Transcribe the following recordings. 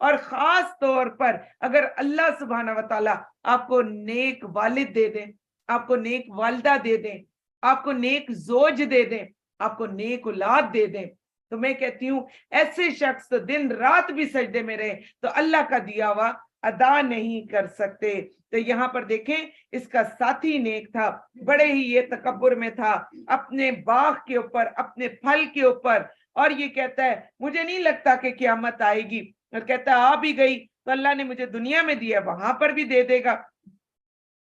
اور خاص طور پر اگر اللہ سبحانہ و تعالیٰ آپ کو نیک والد دے دیں، آپ کو نیک والدہ دے دیں، آپ کو نیک زوج دے دیں، آپ کو نیک اولاد دے دیں، تو میں کہتی ہوں ایسے شخص تو دن رات بھی سجدے میں رہے تو اللہ کا دیا ہوا ادا نہیں کر سکتے۔ تو یہاں پر دیکھیں اس کا ساتھی نیک تھا، بڑے ہی یہ تکبر میں تھا اپنے باغ کے اوپر، اپنے پھل کے اوپر، اور یہ کہتا ہے مجھے نہیں لگتا کہ قیامت آئے گی، اور کہتا ہے آ بھی گئی تو اللہ نے مجھے دنیا میں دیا وہاں پر بھی دے دے گا۔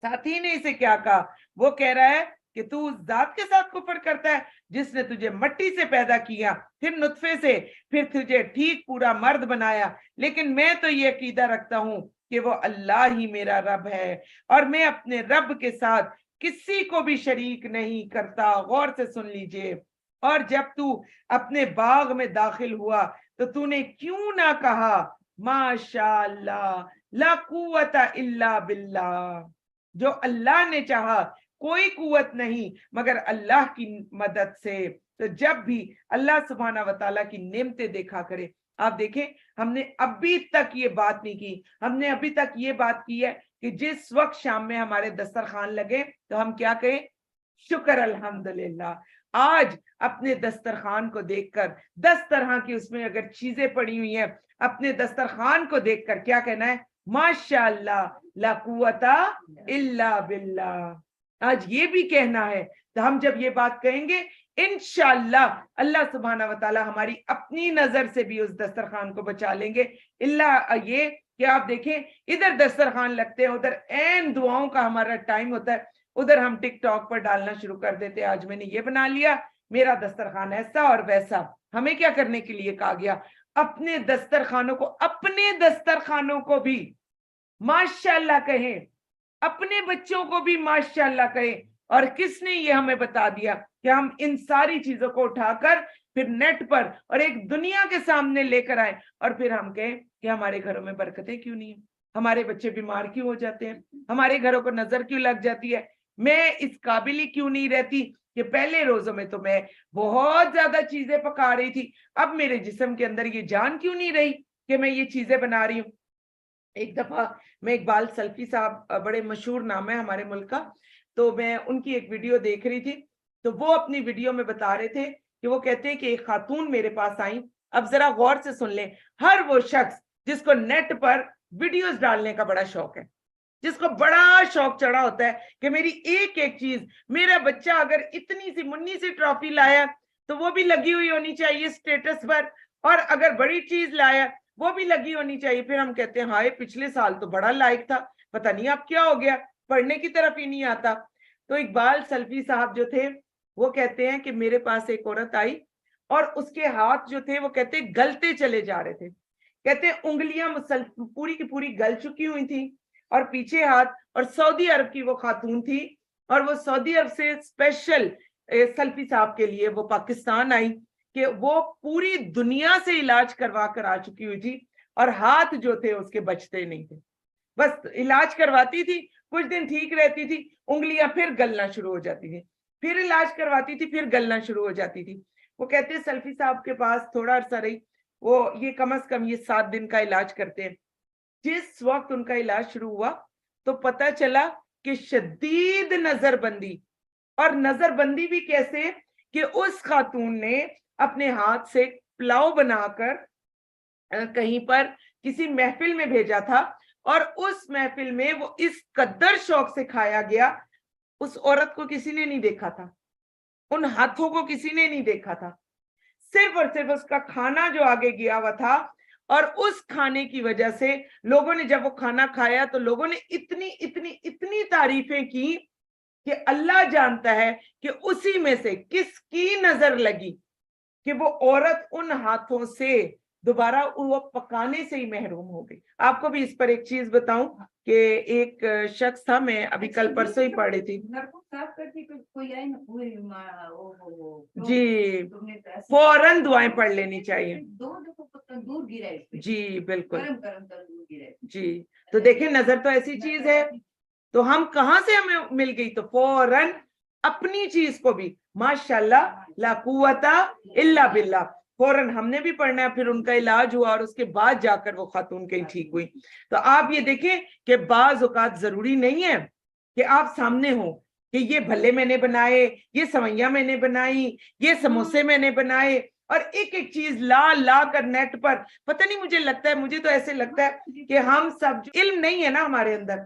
ساتھی نے اسے کیا کہا؟ وہ کہہ رہا ہے کہ تو اس ذات کے ساتھ کفر کرتا ہے جس نے تجھے مٹی سے پیدا کیا، پھر نطفے سے، پھر تجھے ٹھیک پورا مرد بنایا، لیکن میں تو یہ عقیدہ رکھتا ہوں کہ وہ اللہ ہی میرا رب ہے اور میں اپنے رب کے ساتھ کسی کو بھی شریک نہیں کرتا۔ غور سے سن لیجئے، اور جب تو اپنے باغ میں داخل ہوا تو نے کیوں نہ کہا ماشاء اللہ لا قوت الا باللہ، جو اللہ نے چاہا کوئی قوت نہیں مگر اللہ کی مدد سے۔ تو جب بھی اللہ سبحانہ و تعالیٰ کی نعمتیں دیکھا کرے، آپ دیکھیں ہم نے ابھی تک یہ بات نہیں کی، ہم نے ابھی تک یہ بات کی ہے کہ جس وقت شام میں ہمارے دسترخوان لگے تو ہم کیا کہیں؟ شکر الحمدللہ۔ آج اپنے دسترخوان کو دیکھ کر 10 طرح کی اس میں اگر چیزیں پڑی ہوئی ہیں، اپنے دسترخوان کو دیکھ کر کیا کہنا ہے؟ ماشاءاللہ لا قوت الا باللہ۔ آج یہ بھی کہنا ہے، تو ہم جب یہ بات کہیں گے انشاءاللہ اللہ سبحانہ و تعالی ہماری اپنی نظر سے بھی اس دسترخوان کو بچا لیں گے۔ اللہ یہ کہ آپ دیکھیں ادھر دسترخوان لگتے ہیں، ادھر عین دعاؤں کا ہمارا ٹائم ہوتا ہے، ادھر ہم ٹک ٹاک پر ڈالنا شروع کر دیتے ہیں، آج میں نے یہ بنا لیا، میرا دسترخوان ایسا اور ویسا۔ ہمیں کیا کرنے کے لیے کہا گیا؟ اپنے دسترخوانوں کو بھی ماشاءاللہ کہیں، اپنے بچوں کو بھی ماشاءاللہ کہیں۔ اور کس نے یہ ہمیں بتا دیا کہ ہم ان ساری چیزوں کو اٹھا کر پھر نیٹ پر اور ایک دنیا کے سامنے لے کر آئیں اور پھر ہم کہیں کہ ہمارے گھروں میں برکتیں کیوں نہیں ہیں، ہمارے بچے بیمار کیوں ہو جاتے ہیں، ہمارے گھروں کو نظر کیوں لگ جاتی ہے، میں اس قابل ہی کیوں نہیں رہتی کہ پہلے روزوں میں تو میں بہت زیادہ چیزیں پکا رہی تھی، اب میرے جسم کے اندر یہ جان کیوں نہیں رہی کہ میں یہ چیزیں بنا رہی ہوں۔ ایک دفعہ میں اقبال سلفی صاحب، بڑے مشہور نام ہے ہمارے ملک کا، تو میں ان کی ایک ویڈیو دیکھ رہی تھی، تو وہ اپنی ویڈیو میں بتا رہے تھے کہ وہ کہتے ہیں کہ ایک خاتون میرے پاس آئیں۔ اب ذرا غور سے سن لیں، ہر وہ شخص جس کو نیٹ پر ویڈیوز ڈالنے کا بڑا شوق ہے، جس کو بڑا شوق چڑھا ہوتا ہے کہ میری ایک ایک چیز، میرا بچہ اگر اتنی سی منی سی ٹرافی لایا تو وہ بھی لگی ہوئی ہونی چاہیے سٹیٹس پر، اور اگر بڑی چیز لایا وہ بھی لگی ہونی چاہیے۔ پھر ہم کہتے ہیں ہائے پچھلے سال تو بڑا لائق تھا، پتہ نہیں اب کیا ہو گیا، پڑھنے کی طرف ہی نہیں آتا۔ تو اقبال سلفی صاحب جو تھے وہ کہتے ہیں کہ میرے پاس ایک عورت آئی اور اس کے ہاتھ جو تھے وہ کہتے گلتے چلے جا رہے تھے، کہتے انگلیاں پوری کی پوری گل چکی ہوئی تھی اور پیچھے ہاتھ، اور سعودی عرب کی وہ خاتون تھی، اور وہ سعودی عرب سے اسپیشل سلفی صاحب کے لیے وہ پاکستان آئی کہ وہ پوری دنیا سے علاج کروا کر آ چکی ہوئی تھی، اور ہاتھ جو تھے اس کے بچتے نہیں تھے، بس علاج کرواتی تھی، کچھ دن ٹھیک رہتی تھی، انگلیاں پھر گلنا شروع ہو جاتی تھی، پھر علاج کرواتی تھی، پھر گلنا شروع ہو جاتی تھی۔ وہ کہتے ہیں سلفی صاحب کے پاس تھوڑا عرصہ رہی، وہ یہ کم از کم یہ 7 دن کا علاج کرتے ہیں۔ جس وقت ان کا علاج شروع ہوا تو پتہ چلا کہ شدید نظر بندی، اور نظر بندی بھی کیسے کہ اس خاتون نے اپنے ہاتھ سے پلاؤ بنا کر کہیں پر کسی محفل میں بھیجا تھا، اور اس محفل میں وہ اس قدر شوق سے کھایا گیا، اس عورت کو کسی نے نہیں دیکھا تھا، ان ہاتھوں کو کسی نے نہیں دیکھا تھا، صرف اور صرف اس کا کھانا جو آگے گیا ہوا تھا، اور اس کھانے کی وجہ سے لوگوں نے جب وہ کھانا کھایا تو لوگوں نے اتنی اتنی اتنی تعریفیں کی کہ اللہ جانتا ہے کہ اسی میں سے کس کی نظر لگی کہ وہ عورت ان ہاتھوں سے دوبارہ وہ پکانے سے ہی محروم ہو گئی۔ آپ کو بھی اس پر ایک چیز بتاؤں کہ ایک شخص تھا، میں ابھی کل پرسوں ہی پڑھ رہی تھی، جی فوراً دعائیں پڑھ لینی چاہیے، جی بالکل، جی تو دیکھیں نظر تو ایسی چیز ہے، تو ہم کہاں سے ہمیں مل گئی؟ تو فوراً اپنی چیز کو بھی ماشاءاللہ لا قوت الا باللہ، فوراً ہم نے بھی پڑھنا ہے، پھر ان کا علاج ہوا اور اس کے بعد جا کر وہ خاتون کہیں ٹھیک ہوئی۔ تو آپ یہ دیکھیں کہ بعض اوقات ضروری نہیں ہے کہ آپ سامنے ہوں کہ یہ بھلے میں نے بنائے، یہ سوئیاں میں نے بنائی، یہ سموسے میں نے بنائے، اور ایک ایک چیز لا کر نیٹ پر، پتہ نہیں مجھے لگتا ہے، مجھے تو ایسے لگتا ہے کہ ہم سب علم نہیں ہے نا ہمارے اندر،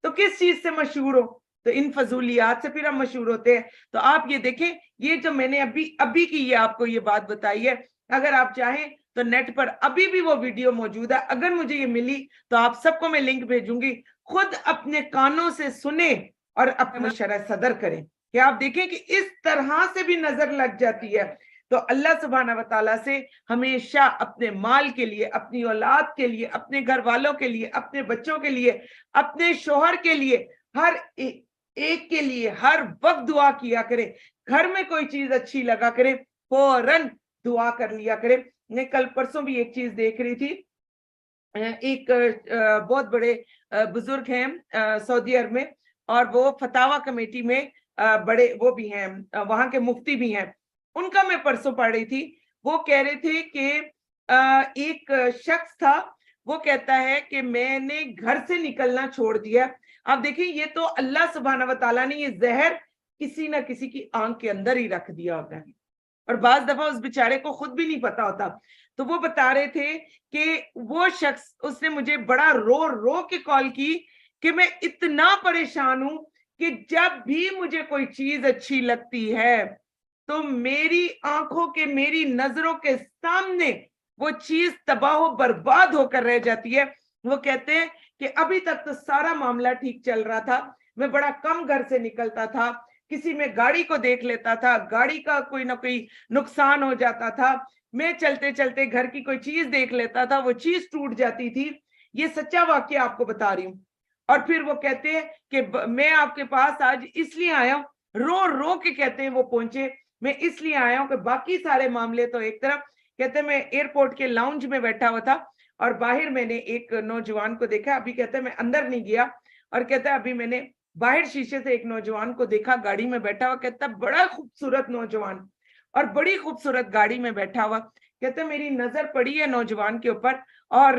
تو کس چیز سے مشہور ہو؟ تو ان فضولیات سے پھر ہم مشہور ہوتے ہیں۔ تو آپ یہ دیکھیں، یہ جو میں نے ابھی کی یہ آپ کو یہ بات بتائی ہے، اگر آپ چاہیں تو نیٹ پر ابھی بھی وہ ویڈیو موجود ہے، اگر مجھے یہ ملی تو آپ سب کو میں لنک بھیجوں گی، خود اپنے کانوں سے سنیں اور اپنا شرح صدر کریں کہ آپ دیکھیں کہ اس طرح سے بھی نظر لگ جاتی ہے۔ تو اللہ سبحانہ و تعالیٰ سے ہمیشہ اپنے مال کے لیے، اپنی اولاد کے لیے، اپنے گھر والوں کے لیے، اپنے بچوں کے لیے، اپنے شوہر کے لیے، ہر ایک کے لیے ہر وقت دعا کیا کرے۔ گھر میں کوئی چیز اچھی لگا کرے، فوراً دعا کر لیا کرے۔ میں کل پرسوں بھی ایک چیز دیکھ رہی تھی، ایک بہت بڑے بزرگ ہیں سعودی عرب میں، اور وہ فتاوی کمیٹی میں بڑے وہ بھی ہیں، وہاں کے مفتی بھی ہیں۔ ان کا میں پرسوں پڑھ رہی تھی، وہ کہہ رہے تھے کہ ایک شخص تھا، وہ کہتا ہے کہ میں نے گھر سے نکلنا چھوڑ دیا۔ آپ دیکھیں، یہ تو اللہ سبحانہ و تعالیٰ نے یہ زہر کسی نہ کسی کی آنکھ کے اندر ہی رکھ دیا ہوتا ہے، اور بعض دفعہ اس بیچارے کو خود بھی نہیں پتا ہوتا۔ تو وہ بتا رہے تھے کہ وہ شخص، اس نے مجھے بڑا رو کے کال کی کہ میں اتنا پریشان ہوں کہ جب بھی مجھے کوئی چیز اچھی لگتی ہے تو میری آنکھوں کے، میری نظروں کے سامنے وہ چیز تباہ و برباد ہو کر رہ جاتی ہے۔ وہ کہتے ہیں کہ ابھی تک تو سارا معاملہ ٹھیک چل رہا تھا، میں بڑا کم گھر سے نکلتا تھا، کسی میں گاڑی کو دیکھ لیتا تھا، گاڑی کا کوئی نہ کوئی نقصان ہو جاتا تھا، میں چلتے چلتے گھر کی کوئی چیز دیکھ لیتا تھا، وہ چیز ٹوٹ جاتی تھی۔ یہ سچا واقعہ آپ کو بتا رہی ہوں۔ اور پھر وہ کہتے ہیں کہ میں آپ کے پاس آج اس لیے آیا ہوں، رو کے کہتے ہیں وہ پہنچے، میں اس لیے آیا ہوں کہ باقی سارے معاملے تو ایک طرف، کہتے ہیں میں ایئرپورٹ کے لاؤنج میں بیٹھا ہوا تھا اور باہر میں نے ایک نوجوان کو دیکھا، ابھی کہتے ہیں میں اندر نہیں گیا، اور کہتا ہے ابھی میں نے باہر شیشے سے ایک نوجوان کو دیکھا گاڑی میں بیٹھا ہوا، کہتا ہے بڑا خوبصورت نوجوان اور بڑی خوبصورت گاڑی میں بیٹھا ہوا، کہتا ہے میری نظر پڑی ہے نوجوان کے اوپر، اور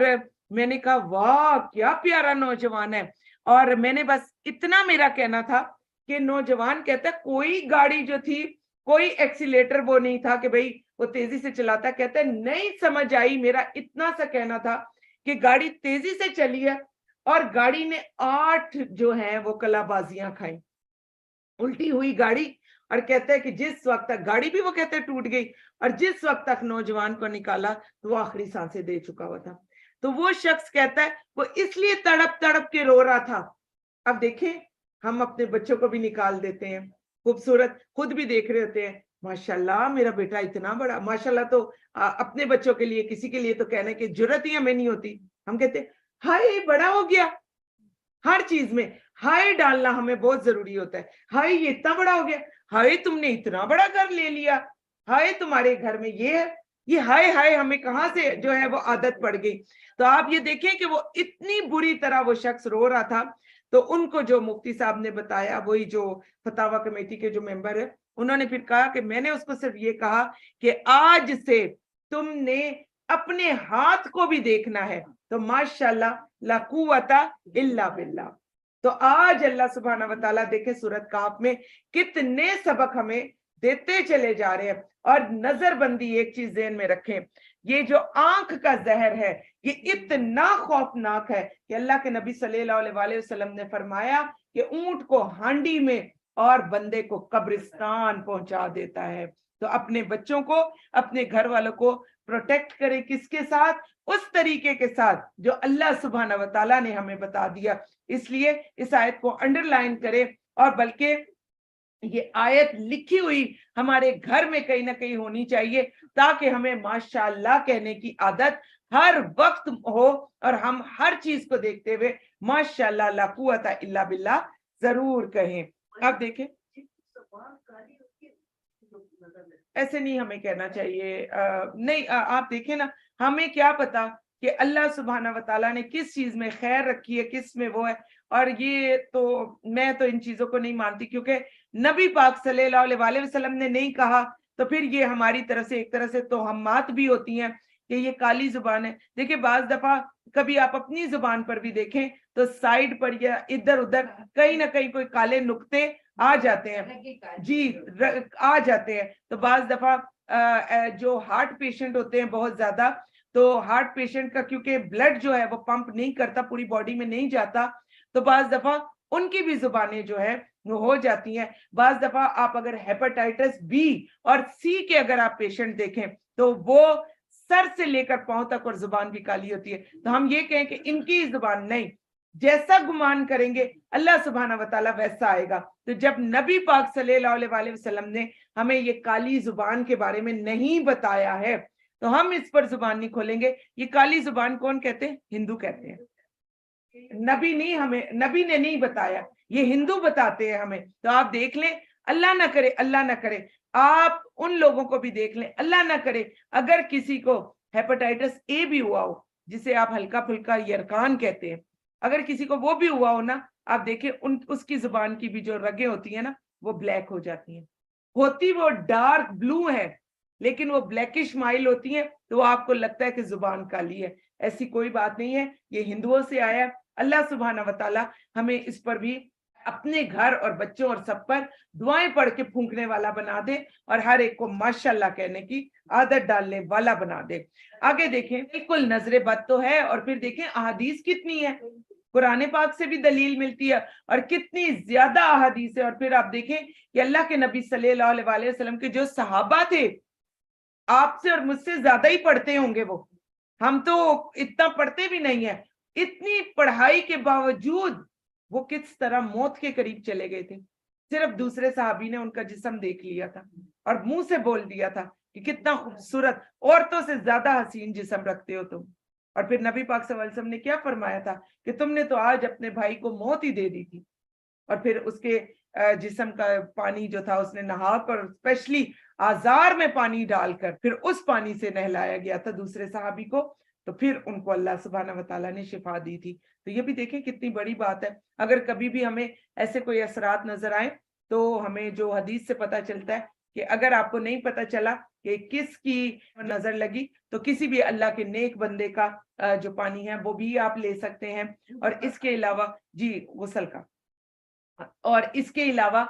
میں نے کہا واہ کیا پیارا نوجوان ہے، اور میں نے بس اتنا میرا کہنا تھا کہ نوجوان کہتا ہے کوئی گاڑی جو تھی، کوئی ایکسیلیٹر وہ نہیں تھا کہ بھئی وہ تیزی سے چلاتا، کہتا ہے نہیں سمجھ آئی، میرا اتنا سا کہنا تھا کہ گاڑی تیزی سے چلی ہے اور گاڑی نے 8 جو ہیں وہ کلا بازیاں کھائیں، الٹی ہوئی گاڑی، اور کہتا ہے کہ جس وقت تک گاڑی بھی وہ کہتے ہیں ٹوٹ گئی، اور جس وقت تک نوجوان کو نکالا تو وہ آخری سانسیں دے چکا ہوا تھا۔ تو وہ شخص کہتا ہے وہ اس لیے تڑپ کے رو رہا تھا۔ اب دیکھیں، ہم اپنے بچوں کو بھی نکال دیتے ہیں خوبصورت، خود بھی دیکھ رہے ہوتے ہیں ماشاءاللہ میرا بیٹا اتنا بڑا، ماشاءاللہ تو اپنے بچوں کے لیے کسی کے لیے تو کہنے کی جرت ہی ہمیں نہیں ہوتی، ہم کہتے ہیں ہائے بڑا ہو گیا۔ ہر چیز میں ہائے ڈالنا ہمیں بہت ضروری ہوتا ہے، ہائے یہ اتنا بڑا ہو گیا، ہائے تم نے اتنا بڑا گھر لے لیا، ہائے تمہارے گھر میں یہ ہے، یہ ہائے ہائے ہمیں کہاں سے جو ہے وہ عادت پڑ گئی۔ تو آپ یہ دیکھیں کہ وہ اتنی بری طرح وہ شخص رو رہا تھا، تو ان کو جو مفتی صاحب نے بتایا، وہی جو فتاوی کمیٹی کے جو ممبر ہے، انہوں نے پھر کہا کہ میں نے اس کو صرف یہ کہا کہ آج سے تم نے اپنے ہاتھ کو بھی دیکھنا ہے، تو ماشاءاللہ لا قوت الا باللہ۔ تو آج اللہ سبحانہ و تعالیٰ دیکھیں سورۃ کہف میں کتنے سبق ہمیں دیتے چلے جا رہے ہیں، اور نظر بندی ایک چیز ذہن میں رکھیں، یہ جو آنکھ کا زہر ہے یہ اتنا خوفناک ہے کہ اللہ کے نبی صلی اللہ علیہ وسلم نے فرمایا کہ اونٹ کو ہانڈی میں اور بندے کو قبرستان پہنچا دیتا ہے۔ تو اپنے بچوں کو، اپنے گھر والوں کو پروٹیکٹ کرے، کس کے ساتھ؟ اس طریقے کے ساتھ جو اللہ سبحانہ و تعالیٰ نے ہمیں بتا دیا۔ اس لیے اس آیت کو انڈر لائن کرے، اور بلکہ یہ آیت لکھی ہوئی ہمارے گھر میں کہیں نہ کہیں ہونی چاہیے، تاکہ ہمیں ماشاءاللہ کہنے کی عادت ہر وقت ہو، اور ہم ہر چیز کو دیکھتے ہوئے ماشاءاللہ لا قوت الا باللہ ضرور کہیں۔ اب دیکھیں، ایسے نہیں ہمیں کہنا چاہیے، نہیں آپ دیکھیں نا، ہمیں کیا پتا کہ اللہ سبحانہ و تعالیٰ نے کس چیز میں خیر رکھی ہے، کس میں وہ ہے، اور یہ تو میں تو ان چیزوں کو نہیں مانتی، کیونکہ نبی پاک صلی اللہ علیہ وسلم نے نہیں کہا تو پھر یہ ہماری طرف سے ایک طرح سے توہمات بھی ہوتی ہیں کہ یہ کالی زبان ہے. دیکھیں بعض دفعہ کبھی آپ اپنی زبان پر بھی دیکھیں تو سائڈ پر یا ادھر ادھر کہیں نہ کہیں کوئی کالے نقطے آ جاتے ہیں, جی آ جاتے ہیں. تو بعض دفعہ جو ہارٹ پیشنٹ ہوتے ہیں بہت زیادہ, تو ہارٹ پیشنٹ کا کیونکہ بلڈ جو ہے وہ پمپ نہیں کرتا, پوری باڈی میں نہیں جاتا, تو بعض دفعہ ان کی بھی زبانیں جو ہے وہ ہو جاتی ہیں. بعض دفعہ آپ اگر ہیپاٹائٹس بی اور سی کے اگر آپ پیشنٹ دیکھیں تو وہ سر سے لے کر پاؤں تک اور زبان بھی کالی ہوتی ہے. تو ہم یہ کہیں کہ ان کی زبان نہیں, جیسا گمان کریں گے اللہ سبحانہ وتعالی ویسا آئے گا. تو جب نبی پاک صلی اللہ علیہ وسلم نے ہمیں یہ کالی زبان کے بارے میں نہیں بتایا ہے تو ہم اس پر زبان نہیں کھولیں گے. یہ کالی زبان کون کہتے ہیں؟ ہندو کہتے ہیں. نبی نہیں, ہمیں نبی نے نہیں بتایا, یہ ہندو بتاتے ہیں ہمیں. تو آپ دیکھ لیں, اللہ نہ کرے, اللہ نہ کرے آپ ان لوگوں کو بھی دیکھ لیں, اللہ نہ کرے اگر کسی کو ہیپاٹائٹس اے بھی ہوا ہو, جسے آپ ہلکا پھلکا یرکان کہتے ہیں, اگر کسی کو وہ بھی ہوا ہو نا, آپ دیکھیں اس کی زبان کی بھی جو رگیں ہوتی ہیں نا وہ بلیک ہو جاتی ہیں. ہوتی وہ ڈارک بلو ہے لیکن وہ بلیکش مائل ہوتی ہیں, تو وہ آپ کو لگتا ہے کہ زبان کالی ہے. ایسی کوئی بات نہیں ہے, یہ ہندوؤں سے آیا. اللہ سبحانہ وتعالی ہمیں اس پر بھی اپنے گھر اور بچوں اور سب پر دعائیں پڑھ کے پھونکنے والا بنا دے, اور ہر ایک کو ماشاءاللہ کہنے کی عادت ڈالنے والا بنا دے. آگے دیکھیں, بالکل نظر بد تو ہے, اور پھر دیکھیں احادیث کتنی ہے, قرآن پاک سے بھی دلیل ملتی ہے اور کتنی زیادہ احادیث ہے. اور پھر آپ دیکھیں کہ اللہ کے نبی صلی اللہ علیہ وسلم کے جو صحابہ تھے, آپ سے اور مجھ سے زیادہ ہی پڑھتے ہوں گے وہ, ہم تو اتنا پڑھتے بھی نہیں ہیں. اتنی پڑھائی کے باوجود وہ کس طرح موت کے قریب چلے گئے تھے. صرف دوسرے صحابی نے ان کا جسم دیکھ لیا تھا اور منہ سے بول دیا تھا کہ کتنا خوبصورت, عورتوں سے زیادہ حسین جسم رکھتے ہو تم. اور پھر نبی پاک صلی اللہ علیہ وسلم نے کیا فرمایا تھا کہ تم نے تو آج اپنے بھائی کو موت ہی دے دی تھی. اور پھر اس کے جسم کا پانی جو تھا اس نے نہا کر, اسپیشلی آزار میں پانی ڈال کر, پھر اس پانی سے نہلایا گیا تھا دوسرے صحابی کو, تو پھر ان کو اللہ سبحانہ وتعالی نے شفا دی تھی. تو یہ بھی دیکھیں کتنی بڑی بات ہے. اگر کبھی بھی ہمیں ایسے کوئی اثرات نظر آئیں تو ہمیں جو حدیث سے پتہ چلتا ہے کہ اگر آپ کو نہیں پتہ چلا کہ کس کی نظر لگی تو کسی بھی اللہ کے نیک بندے کا جو پانی ہے وہ بھی آپ لے سکتے ہیں. اور اس کے علاوہ جی غسل کا, اور اس کے علاوہ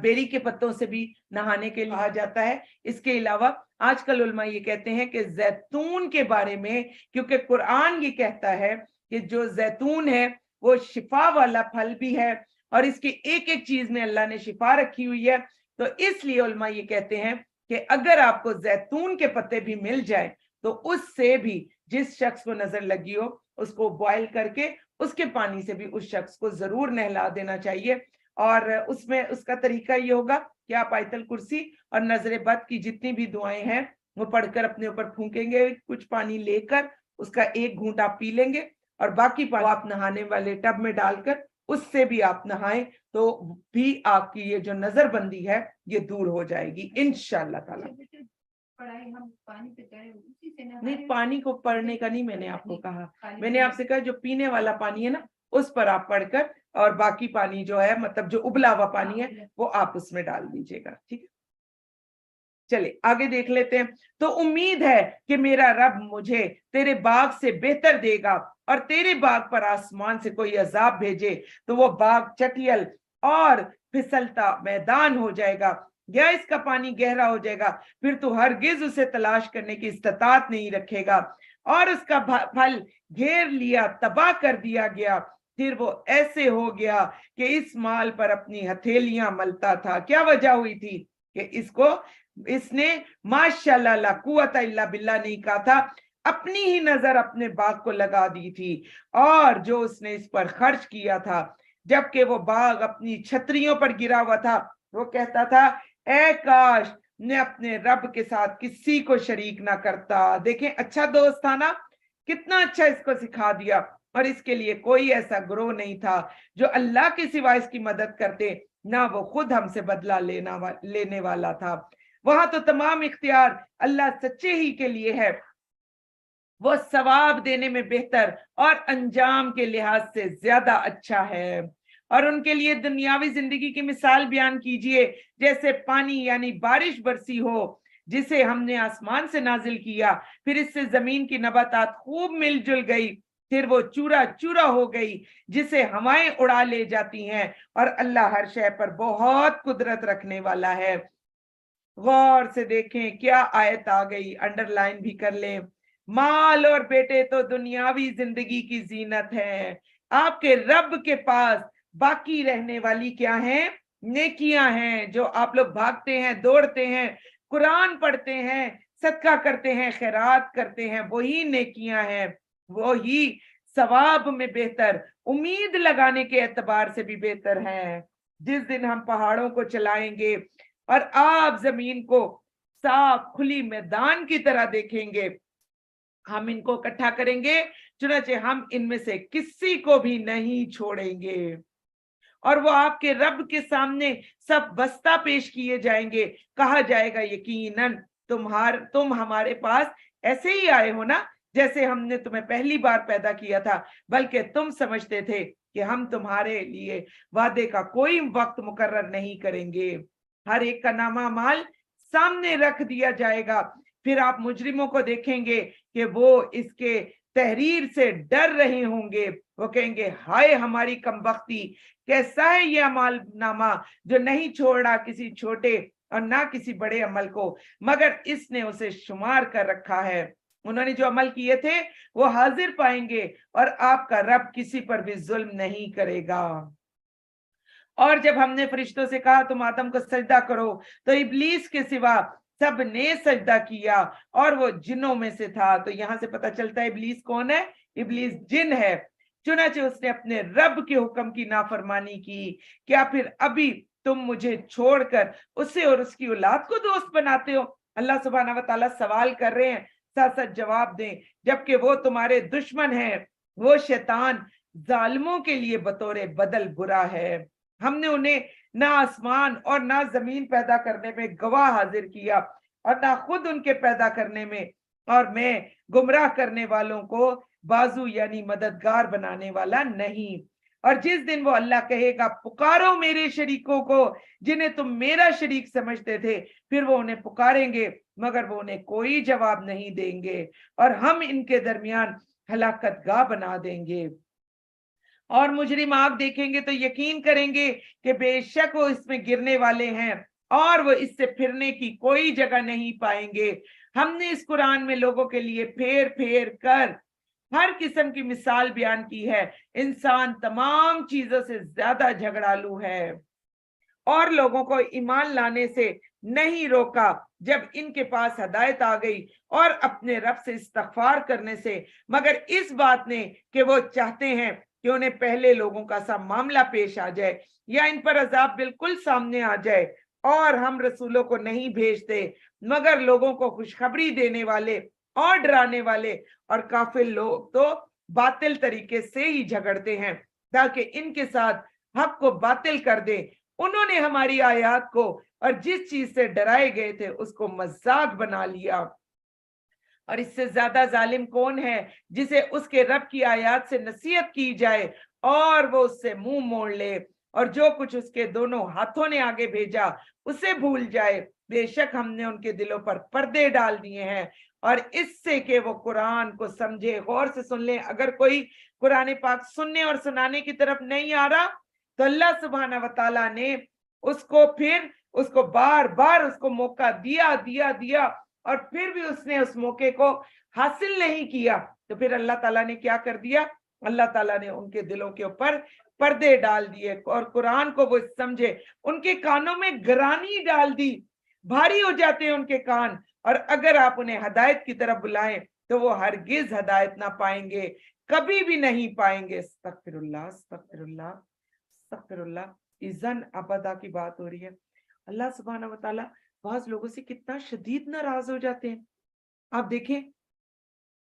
بیری کے پتوں سے بھی نہانے کے لیے کہا جاتا ہے. اس کے علاوہ آج کل علماء یہ کہتے ہیں کہ زیتون کے بارے میں, کیونکہ قرآن یہ کہتا ہے کہ جو زیتون ہے وہ شفا والا پھل بھی ہے اور اس کی ایک ایک چیز میں اللہ نے شفا رکھی ہوئی ہے. تو اس لیے علماء یہ کہتے ہیں کہ اگر آپ کو زیتون کے پتے بھی مل جائیں تو اس سے بھی جس شخص کو نظر لگی ہو اس کو بوائل کر کے اس کے پانی سے بھی اس شخص کو ضرور نہلا دینا چاہیے. اور اس میں اس کا طریقہ یہ ہوگا کہ آپ آیت الکرسی اور نظر بد کی جتنی بھی دعائیں ہیں وہ پڑھ کر اپنے اوپر پھونکیں گے, کچھ پانی لے کر اس کا ایک گھونٹ آپ پی لیں گے اور باقی پانی آپ نہانے والے ٹب میں ڈال کر اس سے بھی آپ نہائیں تو بھی آپ کی یہ جو نظر بندی ہے یہ دور ہو جائے گی انشاءاللہ تعالی. نہیں, پانی کو پڑھنے کا نہیں میں نے آپ کو کہا, میں نے آپ سے کہا جو پینے والا پانی ہے نا اس پر آپ پڑھ کر, اور باقی پانی جو ہے مطلب جو ابلا ہوا پانی ہے وہ آپ اس میں ڈال دیجئے گا. ٹھیک ہے, چلے آگے دیکھ لیتے ہیں. تو امید ہے کہ میرا رب مجھے تیرے باغ سے بہتر دے گا اور تیرے باغ پر آسمان سے کوئی عذاب بھیجے تو وہ باغ چٹیل اور پھسلتا میدان ہو جائے گا یا اس کا پانی گہرا ہو جائے گا, پھر تو ہرگز اسے تلاش کرنے کی استطاعت نہیں رکھے گا. اور اس کا پھل گھیر لیا, تباہ کر دیا گیا, پھر وہ ایسے ہو گیا کہ اس مال پر اپنی ہتھیلیاں ملتا تھا. کیا وجہ ہوئی تھی کہ اس نے ماشاءاللہ لا قوت الا باللہ نہیں کہا تھا, اپنی ہی نظر اپنے باغ کو لگا دی تھی اور جو اس نے اس پر خرچ کیا تھا. جبکہ وہ باغ اپنی چھتریوں پر گرا ہوا تھا, وہ کہتا تھا اے کاش میں اپنے رب کے ساتھ کسی کو شریک نہ کرتا. دیکھیں اچھا دوست تھا نا, کتنا اچھا اس کو سکھا دیا. اور اس کے لیے کوئی ایسا گروہ نہیں تھا جو اللہ کے سوا اس کی مدد کرتے, نہ وہ خود ہم سے بدلہ لینے والا تھا. وہاں تو تمام اختیار اللہ سچے ہی کے لیے ہے, وہ ثواب دینے میں بہتر اور انجام کے لحاظ سے زیادہ اچھا ہے. اور ان کے لیے دنیاوی زندگی کی مثال بیان کیجئے، جیسے پانی یعنی بارش برسی ہو جسے ہم نے آسمان سے نازل کیا، پھر اس سے زمین کی نباتات خوب مل جل گئی، پھر وہ چورا چورا ہو گئی جسے ہوائیں اڑا لے جاتی ہیں، اور اللہ ہر شے پر بہت قدرت رکھنے والا ہے۔ غور سے دیکھیں کیا آیت آ گئی، انڈر لائن بھی کر لیں۔ مال اور بیٹے تو دنیاوی زندگی کی زینت ہے، آپ کے رب کے پاس باقی رہنے والی کیا ہیں؟ نیکیاں ہیں، جو آپ لوگ بھاگتے ہیں، دوڑتے ہیں، قرآن پڑھتے ہیں، صدقہ کرتے ہیں، خیرات کرتے ہیں، وہی نیکیاں ہیں، وہی ثواب میں بہتر، امید لگانے کے اعتبار سے بھی بہتر ہیں۔ جس دن ہم پہاڑوں کو چلائیں گے اور آپ زمین کو صاف کھلی میدان کی طرح دیکھیں گے، ہم ان کو اکٹھا کریں گے، چنانچہ ہم ان میں سے کسی کو بھی نہیں چھوڑیں گے، اور وہ آپ کے رب کے سامنے سب بستہ پیش کیے جائیں گے، کہا جائے گا یقیناً تم ہمارے پاس ایسے ہی آئے ہو نا جیسے ہم نے تمہیں پہلی بار پیدا کیا تھا، بلکہ تم سمجھتے تھے کہ ہم تمہارے لیے وعدے کا کوئی وقت مقرر نہیں کریں گے۔ ہر ایک کا نامہ مال سامنے رکھ دیا جائے گا، پھر آپ مجرموں کو دیکھیں گے کہ وہ اس کے تحریر سے ڈر رہے ہوں گے، وہ کہیں گے ہائے ہماری کمبختی، کیسا ہے یہ عمل نامہ جو نہیں چھوڑا کسی چھوٹے اور نہ کسی بڑے عمل کو، مگر اس نے اسے شمار کر رکھا ہے۔ انہوں نے جو عمل کیے تھے وہ حاضر پائیں گے، اور آپ کا رب کسی پر بھی ظلم نہیں کرے گا۔ اور جب ہم نے فرشتوں سے کہا تم آدم کو سجدہ کرو، تو ابلیس کے سوا سب نے سجدہ کیا، اور وہ جنوں میں سے تھا۔ تو یہاں سے پتہ چلتا ہے ابلیس کون ہے؟ ابلیس جن ہے۔ چنانچہ اس نے اپنے رب کے حکم کی نافرمانی کی۔ کیا پھر ابھی تم مجھے چھوڑ کر اسے اور اس کی اولاد کو دوست بناتے ہو؟ اللہ سبحانہ و تعالیٰ سوال کر رہے ہیں، ساتھ ساتھ جواب دیں، جبکہ وہ تمہارے دشمن ہیں۔ وہ شیطان ظالموں کے لیے بطور بدل برا ہے۔ ہم نے انہیں نہ آسمان اور نہ زمین پیدا کرنے میں گواہ حاضر کیا، اور نہ خود ان کے پیدا کرنے میں، اور میں گمراہ کرنے والوں کو بازو یعنی مددگار بنانے والا نہیں۔ اور جس دن وہ اللہ کہے گا پکارو میرے شریکوں کو جنہیں تم میرا شریک سمجھتے تھے، پھر وہ انہیں پکاریں گے مگر وہ انہیں کوئی جواب نہیں دیں گے، اور ہم ان کے درمیان ہلاکت گاہ بنا دیں گے۔ اور مجرم آگ دیکھیں گے تو یقین کریں گے کہ بے شک وہ اس میں گرنے والے ہیں، اور وہ اس سے پھرنے کی کوئی جگہ نہیں پائیں گے۔ ہم نے اس قرآن میں لوگوں کے لیے پھیر پھیر کر ہر قسم کی مثال بیان کی ہے۔ انسان تمام چیزوں سے زیادہ جھگڑالو ہے، اور لوگوں کو ایمان لانے سے نہیں روکا جب ان کے پاس ہدایت آ گئی، اور اپنے رب سے استغفار کرنے سے، مگر اس بات نے کہ وہ چاہتے ہیں کہ انہیں پہلے لوگوں کا سا معاملہ پیش آ جائے، یا ان پر عذاب بالکل سامنے آ جائے۔ اور ہم رسولوں کو نہیں بھیجتے مگر لوگوں کو خوشخبری دینے والے اور ڈرانے والے، اور کافر لوگ تو باطل طریقے سے ہی جھگڑتے ہیں تاکہ ان کے ساتھ حق کو باطل کر دیں۔ انہوں نے ہماری آیات کو اور جس چیز سے ڈرائے گئے تھے اس کو مذاق بنا لیا۔ اور اس سے زیادہ ظالم کون ہے جسے اس کے رب کی آیات سے نصیحت کی جائے اور وہ اس سے منہ موڑ لے، اور جو کچھ اس کے دونوں ہاتھوں نے آگے بھیجا اسے بھول جائے۔ بے شک ہم نے ان کے دلوں پر پردے ڈال دیے ہیں، اور اس سے کہ وہ قرآن کو سمجھے۔ غور سے سن لیں، اگر کوئی قرآن پاک سننے اور سنانے کی طرف نہیں آ رہا تو اللہ سبحانہ و تعالیٰ نے اس کو بار بار اس کو موقع دیا، اور پھر بھی اس نے اس موقع کو حاصل نہیں کیا، تو پھر اللہ تعالیٰ نے کیا کر دیا؟ اللہ تعالیٰ نے ان کے دلوں کے اوپر پردے ڈال دیے، اور قرآن کو وہ سمجھے، ان کے کانوں میں گرانی ڈال دی، بھاری ہو جاتے ہیں ان کے کان، اور اگر آپ انہیں ہدایت کی طرف بلائیں تو وہ ہرگز ہدایت نہ پائیں گے، کبھی بھی نہیں پائیں گے۔ استغفر اللہ، استغفر اللہ، استغفر اللہ۔ اذن ابدا کی بات ہو رہی ہے۔ اللہ سبحانہ و تعالیٰ بعض لوگوں سے کتنا شدید ناراض ہو جاتے ہیں۔ آپ دیکھیں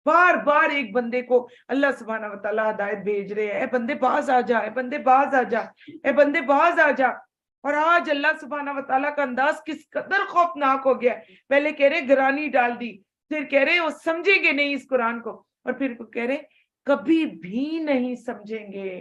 بار بار ایک بندے کو اللہ سبحانہ و تعالیٰ ہدایت بھیج رہے ہیں، اے بندے باز آ جا، اے بندے باز آ جا، اے بندے باز آ جا۔ اور آج اللہ سبحانہ و تعالیٰ کا انداز کس قدر خوفناک ہو گیا ہے۔ پہلے کہہ رہے گرانی ڈال دی، پھر کہہ رہے وہ سمجھیں گے نہیں اس قرآن کو، اور پھر کہہ رہے کبھی بھی نہیں سمجھیں گے۔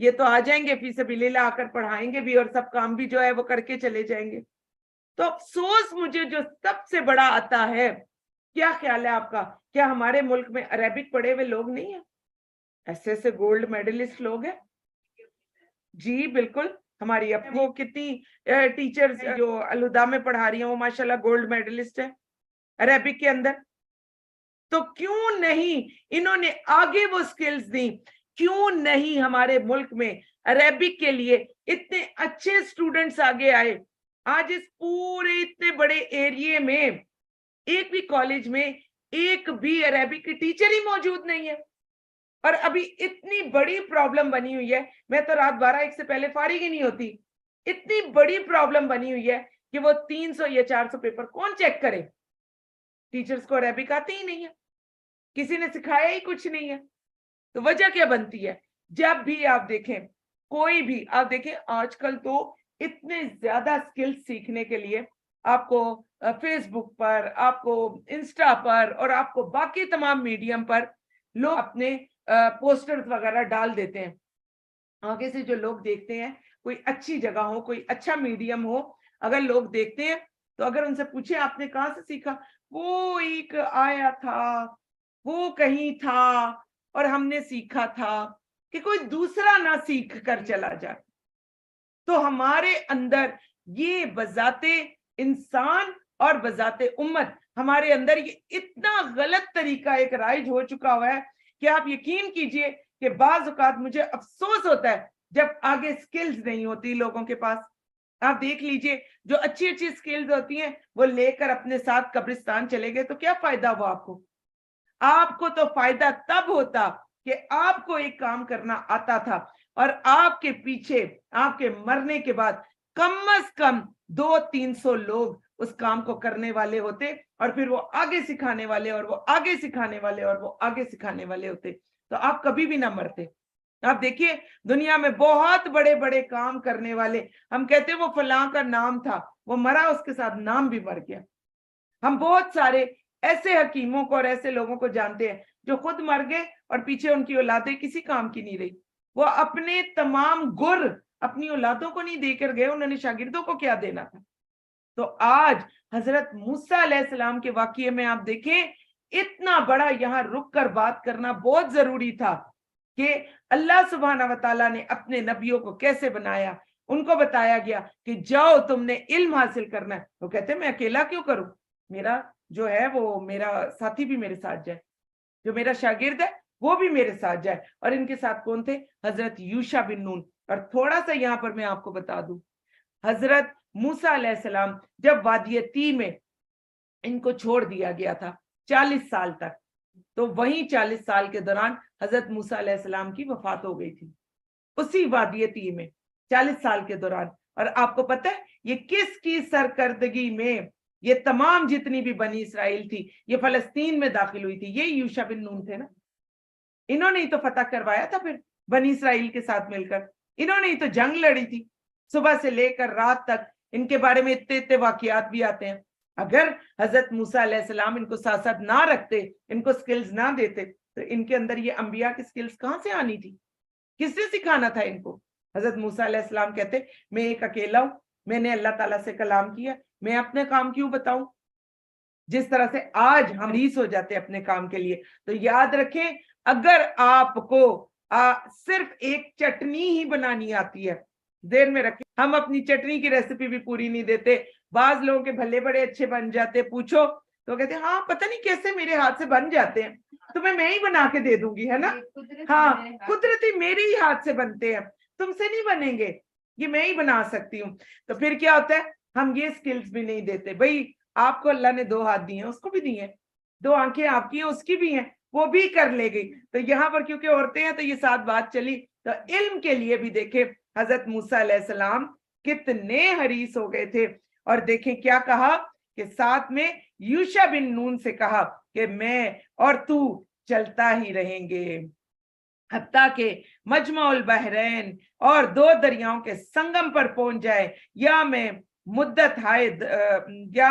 یہ تو آ جائیں گے فی سبیللہ، آ کر پڑھائیں گے بھی اور سب کام بھی جو ہے وہ کر کے چلے جائیں گے۔ تو افسوس مجھے جو سب سے بڑا آتا ہے، کیا خیال ہے آپ کا، کیا ہمارے ملک میں عربک پڑھے ہوئے لوگ نہیں ہیں؟ ایسے ایسے گولڈ میڈلسٹ لوگ ہیں جی بالکل۔ ہماری اب وہ کتنی ٹیچرز جو الہدا میں پڑھا رہی ہیں وہ ماشاءاللہ گولڈ میڈلسٹ ہیں عربک کے اندر۔ تو کیوں نہیں انہوں نے آگے وہ سکلز دی، کیوں نہیں ہمارے ملک میں عربک کے لیے اتنے اچھے سٹوڈنٹس آگے آئے؟ آج اس پورے اتنے بڑے ایریے میں ایک بھی کالج میں ایک بھی عربک کی ٹیچر ہی موجود نہیں ہے، اور ابھی اتنی بڑی پرابلم بنی ہوئی ہے، میں تو رات 12-1 سے پہلے فارغ ہی نہیں ہوتی، اتنی بڑی پرابلم بنی ہوئی ہے کہ وہ 300 یا 400 پیپر کون چیک کرے؟ ٹیچرز کو عربک آتی ہی نہیں ہے، کسی نے سکھایا ہی کچھ نہیں ہے۔ تو وجہ کیا بنتی ہے؟ جب بھی آپ دیکھیں، کوئی بھی آپ دیکھیں، آج کل تو اتنے زیادہ سکل سیکھنے کے لیے آپ کو فیس بک پر، آپ کو انسٹا پر، اور آپ کو باقی تمام میڈیم پر لوگ اپنے پوسٹرز وغیرہ ڈال دیتے ہیں۔ آگے سے جو لوگ دیکھتے ہیں، کوئی اچھی جگہ ہو، کوئی اچھا میڈیم ہو، اگر لوگ دیکھتے ہیں تو اگر ان سے پوچھیں آپ نے کہاں سے سیکھا، وہ ایک آیا تھا، وہ کہیں تھا اور ہم نے سیکھا تھا، کہ کوئی دوسرا نہ سیکھ کر چلا جائے۔ تو ہمارے اندر یہ بذات انسان اور بذات امت ہمارے اندر یہ اتنا غلط طریقہ ایک رائج ہو چکا ہوا ہے کہ آپ یقین کیجئے کہ بعض اوقات مجھے افسوس ہوتا ہے جب آگے سکلز نہیں ہوتی لوگوں کے پاس۔ آپ دیکھ لیجئے جو اچھی اچھی سکلز ہوتی ہیں وہ لے کر اپنے ساتھ قبرستان چلے گئے، تو کیا فائدہ ہوا آپ کو؟ آپ کو تو فائدہ تب ہوتا کہ آپ کو ایک کام کرنا آتا تھا، اور آپ کے پیچھے آپ کے مرنے کے بعد کم از کم 200-300 لوگ اس کام کو کرنے والے ہوتے، اور پھر وہ آگے سکھانے والے، اور وہ آگے سکھانے والے، اور وہ آگے سکھانے والے ہوتے، تو آپ کبھی بھی نہ مرتے۔ آپ دیکھیے دنیا میں بہت بڑے بڑے کام کرنے والے، ہم کہتے ہیں وہ فلاں کا نام تھا، وہ مرا، اس کے ساتھ نام بھی مر گیا۔ ہم بہت سارے ایسے حکیموں کو اور ایسے لوگوں کو جانتے ہیں جو خود مر گئے اور پیچھے ان کی اولادیں کسی کام کی نہیں رہی۔ وہ اپنے تمام گر اپنی اولادوں کو نہیں دے کر گئے، انہوں نے شاگردوں کو کیا دینا تھا۔ تو آج حضرت موسیٰ علیہ السلام کے واقعے میں آپ دیکھیں، اتنا بڑا یہاں رک کر بات کرنا بہت ضروری تھا کہ اللہ سبحانہ وتعالیٰ نے اپنے نبیوں کو کیسے بنایا۔ ان کو بتایا گیا کہ جاؤ تم نے علم حاصل کرنا ہے، وہ کہتے ہیں میں اکیلا کیوں کروں، میرا جو ہے وہ میرا ساتھی بھی میرے ساتھ جائے، جو میرا شاگرد ہے وہ بھی میرے ساتھ جائے۔ اور ان کے ساتھ کون تھے؟ حضرت یوشع بن نون۔ اور تھوڑا سا یہاں پر میں آپ کو بتا دوں، حضرت موسیٰ علیہ السلام جب وادی طی میں ان کو چھوڑ دیا گیا تھا 40 سال تک، تو وہیں 40 سال کے دوران حضرت موسیٰ علیہ السلام کی وفات ہو گئی تھی، اسی وادی طی میں 40 سال کے دوران۔ اور آپ کو پتہ ہے یہ کس کی سرکردگی میں یہ تمام جتنی بھی بنی اسرائیل تھی یہ فلسطین میں داخل ہوئی تھی؟ یہ یوشع بن نون تھے نا، انہوں نے ہی تو فتح کروایا تھا پھر بنی اسرائیل کے ساتھ مل کر، انہوں نے ہی تو جنگ لڑی تھی صبح سے لے کر رات تک۔ ان کے بارے میں اتنے واقعات بھی آتے ہیں۔ اگر حضرت موسیٰ علیہ السلام ان کو ساتھ ساتھ نہ رکھتے، ان کو سکلز نہ دیتے، تو ان کے اندر یہ انبیاء کی سکلز کہاں سے آنی تھی؟ کس نے سکھانا تھا ان کو؟ حضرت موسیٰ علیہ السلام کہتے میں ایک اکیلا ہوں، میں نے اللہ تعالیٰ سے کلام کیا، میں اپنے کام کیوں بتاؤں؟ جس طرح سے آج ہم ریس ہو جاتے اپنے کام کے لیے، تو یاد رکھیں اگر آپ کو صرف ایک چٹنی ہی بنانی آتی ہے، ذہن میں رکھیں ہم اپنی چٹنی کی ریسیپی بھی پوری نہیں دیتے۔ بعض لوگوں کے بھلے بڑے اچھے بن جاتے، پوچھو تو کہتے ہیں ہاں پتہ نہیں کیسے میرے ہاتھ سے بن جاتے ہیں، تمہیں میں ہی بنا کے دے دوں گی، ہے نا؟ ہاں قدرتی میرے ہی ہاتھ سے بنتے ہیں، تم سے نہیں بنیں گے، یہ میں ہی بنا سکتی ہوں۔ تو پھر کیا ہوتا ہے، ہم یہ سکلز بھی نہیں دیتے۔ بھئی آپ کو اللہ نے 2 ہاتھ دیے ہیں، اس کو بھی دیے ہیں، 2 آنکھیں آپ کی ہیں، اس کی بھی ہیں، وہ بھی کر لے گئی۔ تو یہاں پر کیونکہ عورتیں ہیں تو یہ ساتھ بات چلی۔ تو علم کے لیے بھی دیکھیں حضرت موسیٰ علیہ السلام کتنے حریص ہو گئے تھے، اور دیکھیں کیا کہا کہ ساتھ میں یوشع بن نون سے کہا کہ میں اور تو چلتا ہی رہیں گے حتیٰ کہ مجمع البحرین اور 2 دریاؤں کے سنگم پر پہنچ جائے، یا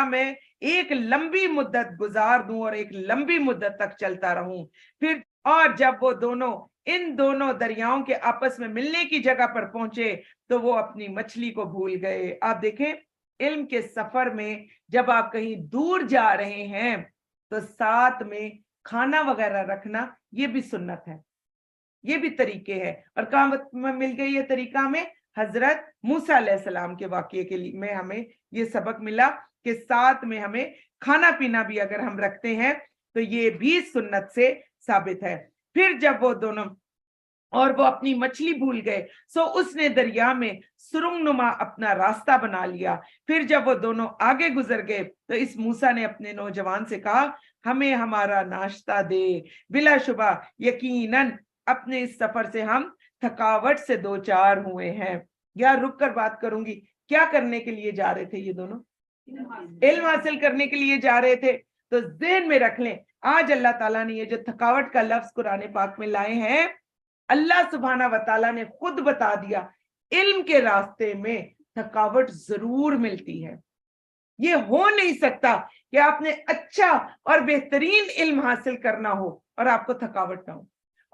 میں ایک لمبی مدت گزار دوں اور ایک لمبی مدت تک چلتا رہوں۔ پھر اور جب وہ دونوں ان دونوں دریاؤں کے آپس میں ملنے کی جگہ پر پہنچے تو وہ اپنی مچھلی کو بھول گئے۔ آپ دیکھیں علم کے سفر میں جب آپ کہیں دور جا رہے ہیں تو ساتھ میں کھانا وغیرہ رکھنا یہ بھی سنت ہے، یہ بھی طریقے ہے۔ اور کہاں مل گئی یہ طریقہ ہمیں؟ حضرت موسیٰ علیہ السلام کے واقعے کے لیے میں ہمیں یہ سبق ملا کہ ساتھ میں ہمیں کھانا پینا بھی اگر ہم رکھتے ہیں تو یہ بھی سنت سے ثابت ہے۔ پھر جب وہ دونوں اور وہ اپنی مچھلی بھول گئے سو اس نے دریا میں سرنگ نما اپنا راستہ بنا لیا۔ پھر جب وہ دونوں آگے گزر گئے تو اس موسیٰ نے اپنے نوجوان سے کہا ہمیں ہمارا ناشتہ دے، بلا شبہ یقیناً اپنے اس سفر سے ہم تھکاوٹ سے دو چار ہوئے ہیں۔ یا رک کر بات کروں گی، کیا کرنے کے لیے جا رہے تھے یہ دونوں؟ علم حاصل کرنے کے لیے جا رہے تھے۔ تو ذہن میں رکھ لیں آج اللہ تعالیٰ نے یہ جو تھکاوٹ کا لفظ قرآن پاک میں لائے ہیں، اللہ سبحانہ وتعالیٰ نے خود بتا دیا علم کے راستے میں تھکاوٹ ضرور ملتی ہے۔ یہ ہو نہیں سکتا کہ آپ نے اچھا اور بہترین علم حاصل کرنا ہو اور آپ کو تھکاوٹ نہ ہو۔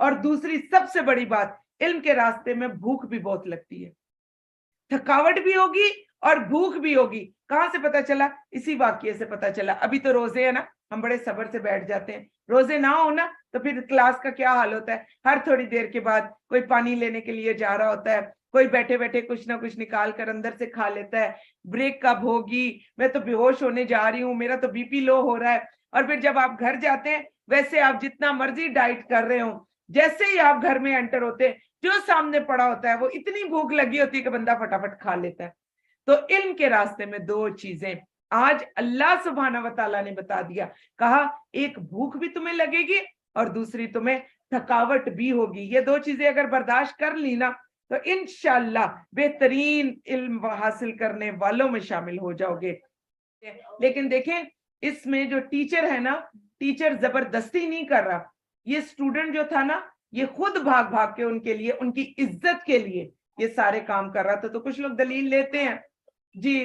اور دوسری سب سے بڑی بات، علم کے راستے میں بھوک بھی بہت لگتی ہے، تھکاوٹ بھی ہوگی اور بھوک بھی ہوگی۔ کہاں سے پتا چلا؟ اسی واقعے سے پتا چلا۔ ابھی تو روزے ہیں نا، ہم بڑے صبر سے بیٹھ جاتے ہیں، روزے نہ ہونا تو پھر کلاس کا کیا حال ہوتا ہے؟ ہر تھوڑی دیر کے بعد کوئی پانی لینے کے لیے جا رہا ہوتا ہے، کوئی بیٹھے بیٹھے کچھ نہ کچھ نکال کر اندر سے کھا لیتا ہے، بریک کب ہوگی، میں تو بے ہوش ہونے جا رہی ہوں، میرا تو بی پی لو ہو رہا ہے۔ اور پھر جب آپ گھر جاتے ہیں، ویسے آپ جتنا مرضی ڈائٹ کر رہے ہوں، جیسے ہی آپ گھر میں انٹر ہوتے ہیں جو سامنے پڑا ہوتا ہے وہ اتنی بھوک لگی ہوتی ہے کہ بندہ فٹافٹ کھا لیتا ہے۔ تو علم کے راستے میں دو چیزیں آج اللہ سبحانہ وتعالیٰ نے بتا دیا، کہا ایک بھوک بھی تمہیں لگے گی اور دوسری تمہیں تھکاوٹ بھی ہوگی۔ یہ دو چیزیں اگر برداشت کر لی نا تو انشاءاللہ بہترین علم حاصل کرنے والوں میں شامل ہو جاؤ گے۔ لیکن دیکھیں اس میں جو ٹیچر ہے نا، ٹیچر زبردستی نہیں کر رہا، یہ اسٹوڈنٹ جو تھا نا یہ خود بھاگ بھاگ کے ان کے لیے، ان کی عزت کے لیے یہ سارے کام کر رہا تھا۔ تو کچھ لوگ دلیل لیتے ہیں جی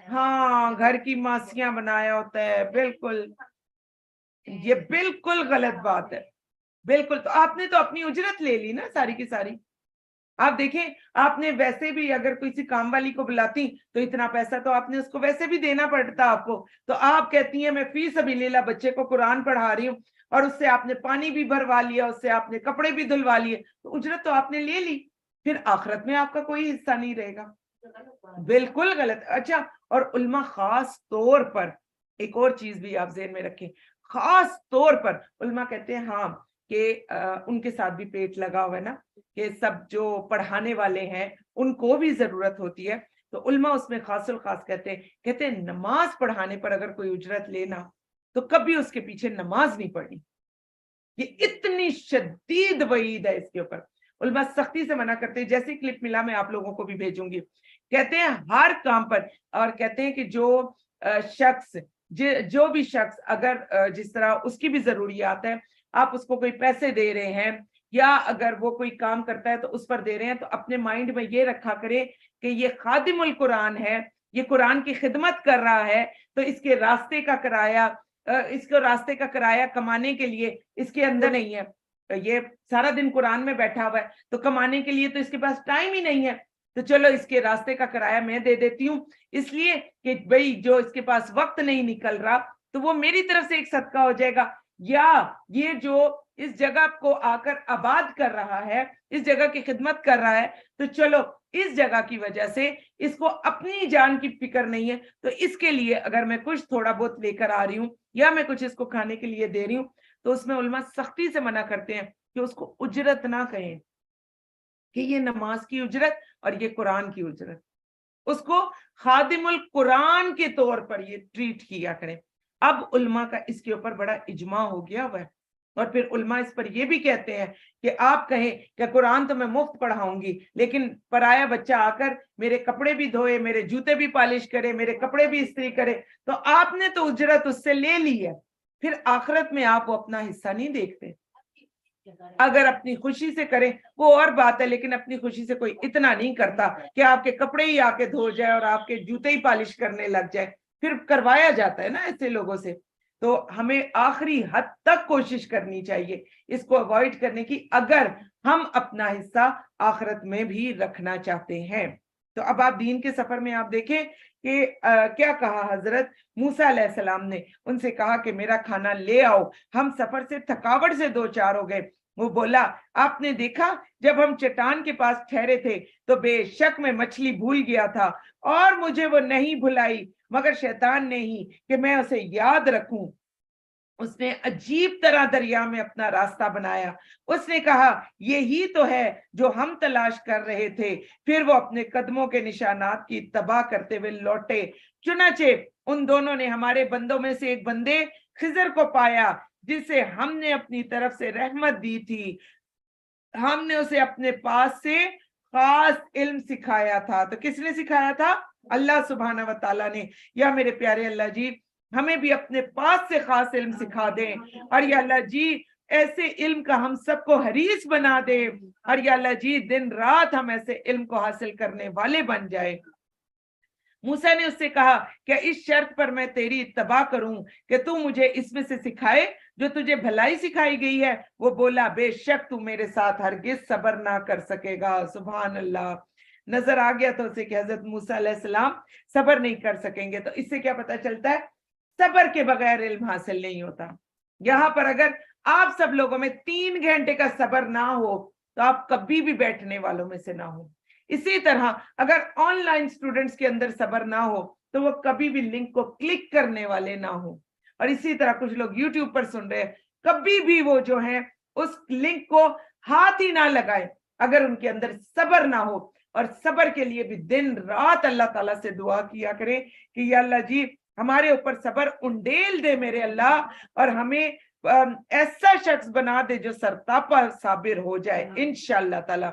ہاں گھر کی ماسیاں بنایا ہوتا ہے، بالکل یہ بالکل غلط بات ہے، بالکل۔ تو آپ نے تو اپنی اجرت لے لی نا ساری کی ساری۔ آپ دیکھیں آپ نے ویسے بھی اگر کسی کام والی کو بلاتی تو اتنا پیسہ تو آپ نے اس کو ویسے بھی دینا پڑتا آپ کو، تو آپ کہتی ہیں میں فی سبیل اللہ بچے کو قرآن پڑھا رہی ہوں اور اس سے آپ نے پانی بھی بھروا لیا، اس سے آپ نے کپڑے بھی دھلوا لیے، تو اجرت تو آپ نے لے لی، پھر آخرت میں آپ کا کوئی حصہ نہیں رہے گا۔ بالکل غلط۔ اچھا، اور علماء خاص طور پر ایک اور چیز بھی آپ ذہن میں رکھیں، خاص طور پر علماء کہتے ہیں ہاں کہ ان کے ساتھ بھی پیٹ لگا ہوا ہے نا، کہ سب جو پڑھانے والے ہیں ان کو بھی ضرورت ہوتی ہے، تو علماء اس میں خاص الخاص کہتے ہیں نماز پڑھانے پر اگر کوئی اجرت لینا تو کبھی اس کے پیچھے نماز نہیں پڑھنی۔ یہ اتنی شدید وعید ہے اس کے اوپر، علماء سختی سے منع کرتے ہیں۔ جیسی کلپ ملا میں آپ لوگوں کو بھی بھیجوں گی، کہتے ہیں ہر کام پر، اور کہتے ہیں کہ جو بھی شخص اگر جس طرح اس کی بھی ضروریات ہے، آپ اس کو کوئی پیسے دے رہے ہیں یا اگر وہ کوئی کام کرتا ہے تو اس پر دے رہے ہیں، تو اپنے مائنڈ میں یہ رکھا کرے کہ یہ خادم القرآن ہے، یہ قرآن کی خدمت کر رہا ہے، تو اس کے راستے کا کرایہ کمانے کے لیے اس کے اندر نہیں ہے، یہ سارا دن قرآن میں بیٹھا ہوا ہے تو کمانے کے لیے تو اس کے پاس ٹائم ہی نہیں ہے، تو چلو اس کے راستے کا کرایہ میں دے دیتی ہوں، اس لیے کہ بھئی جو اس کے پاس وقت نہیں نکل رہا تو وہ میری طرف سے ایک صدقہ ہو جائے گا، یا یہ جو اس جگہ کو آ کر آباد کر رہا ہے، اس جگہ کی خدمت کر رہا ہے، تو چلو اس جگہ کی وجہ سے اس کو اپنی جان کی فکر نہیں ہے، تو اس کے لیے اگر میں کچھ تھوڑا بہت لے کر آ رہی ہوں یا میں کچھ اس کو کھانے کے لیے دے رہی ہوں، تو اس میں علماء سختی سے منع کرتے ہیں کہ اس کو اجرت نہ کہیں، کہ یہ نماز کی اجرت اور یہ قرآن کی اجرت، اس کو خادم القرآن کے طور پر یہ ٹریٹ کیا کریں۔ اب علماء کا اس کے اوپر بڑا اجماع ہو گیا ہوا ہے، اور پھر علماء اس پر یہ بھی کہتے ہیں کہ آپ کہیں کہ قرآن تو میں مفت پڑھاؤں گی، لیکن پرایا بچہ آ کر میرے کپڑے بھی دھوئے، میرے جوتے بھی پالش کرے، میرے کپڑے بھی استری کرے، تو آپ نے تو اجرت اس سے لے لی ہے، پھر آخرت میں آپ وہ اپنا حصہ نہیں دیکھتے۔ اگر اپنی خوشی سے کریں وہ اور بات ہے، لیکن اپنی خوشی سے کوئی اتنا نہیں کرتا کہ آپ کے کپڑے ہی آ کے دھو جائے اور آپ کے جوتے ہی پالش کرنے لگ جائے، پھر کروایا جاتا ہے نا ایسے لوگوں سے۔ تو ہمیں آخری حد تک کوشش کرنی چاہیے اس کو اوائڈ کرنے کی، اگر ہم اپنا حصہ آخرت میں بھی رکھنا چاہتے ہیں۔ تو اب آپ دین کے سفر میں آپ دیکھیں کہ کیا کہا حضرت موسیٰ علیہ السلام نے، ان سے کہا کہ میرا کھانا لے آؤ، ہم سفر سے تھکاوٹ سے دو چار ہو گئے۔ وہ بولا آپ نے دیکھا جب ہم چٹان کے پاس ٹھہرے تھے تو بے شک میں مچھلی بھول گیا تھا اور مجھے وہ نہیں بھلائی مگر شیطان نے ہی کہ میں اسے یاد رکھوں۔ اس نے عجیب طرح دریا میں اپنا راستہ بنایا، اس نے کہا یہی تو ہے جو ہم تلاش کر رہے تھے، پھر وہ اپنے قدموں کے نشانات کی اتباع کرتے ہوئے لوٹے۔ چنانچہ ان دونوں نے ہمارے بندوں میں سے ایک بندے خضر کو پایا جسے ہم نے اپنی طرف سے رحمت دی تھی، ہم نے اسے اپنے پاس سے خاص علم سکھایا تھا۔ تو کس نے سکھایا تھا؟ اللہ سبحانہ و تعالیٰ نے۔ یا میرے پیارے اللہ جی ہمیں بھی اپنے پاس سے خاص علم سکھا دیں، اور یا اللہ جی ایسے علم کا ہم سب کو حریص بنا دے، اور یا اللہ جی دن رات ہم ایسے علم کو حاصل کرنے والے بن جائے۔ موسیٰ نے اس سے کہا کہ اس شرط پر میں تیری اتباع کروں کہ تو مجھے اس میں سے سکھائے جو تجھے بھلائی سکھائی گئی ہے۔ وہ بولا بے شک تو میرے ساتھ ہرگز صبر نہ کر سکے گا۔ سبحان اللہ، نظر آ گیا تو اسے کہ حضرت موسیٰ علیہ السلام صبر نہیں کر سکیں گے۔ تو اس سے کیا پتہ چلتا ہے؟ صبر کے بغیر علم حاصل نہیں ہوتا۔ یہاں پر اگر آپ سب لوگوں میں 3 گھنٹے کا صبر نہ ہو تو آپ کبھی بھی بیٹھنے والوں میں سے نہ ہو۔ اسی طرح اگر آن لائن اسٹوڈنٹس کے اندر صبر نہ ہو تو وہ کبھی بھی لنک کو کلک کرنے والے نہ ہو۔ اور اسی طرح کچھ لوگ یوٹیوب پر سن رہے ہیں، کبھی بھی وہ جو ہیں اس لنک کو ہاتھ ہی نہ لگائے اگر ان کے اندر صبر نہ ہو۔ اور صبر کے لیے بھی دن رات اللہ تعالیٰ سے دعا کیا کریں کہ یا اللہ جی ہمارے اوپر صبر انڈیل دے میرے اللہ، اور ہمیں ایسا شخص بنا دے جو سرتاپا صابر ہو جائے انشاءاللہ تعالیٰ۔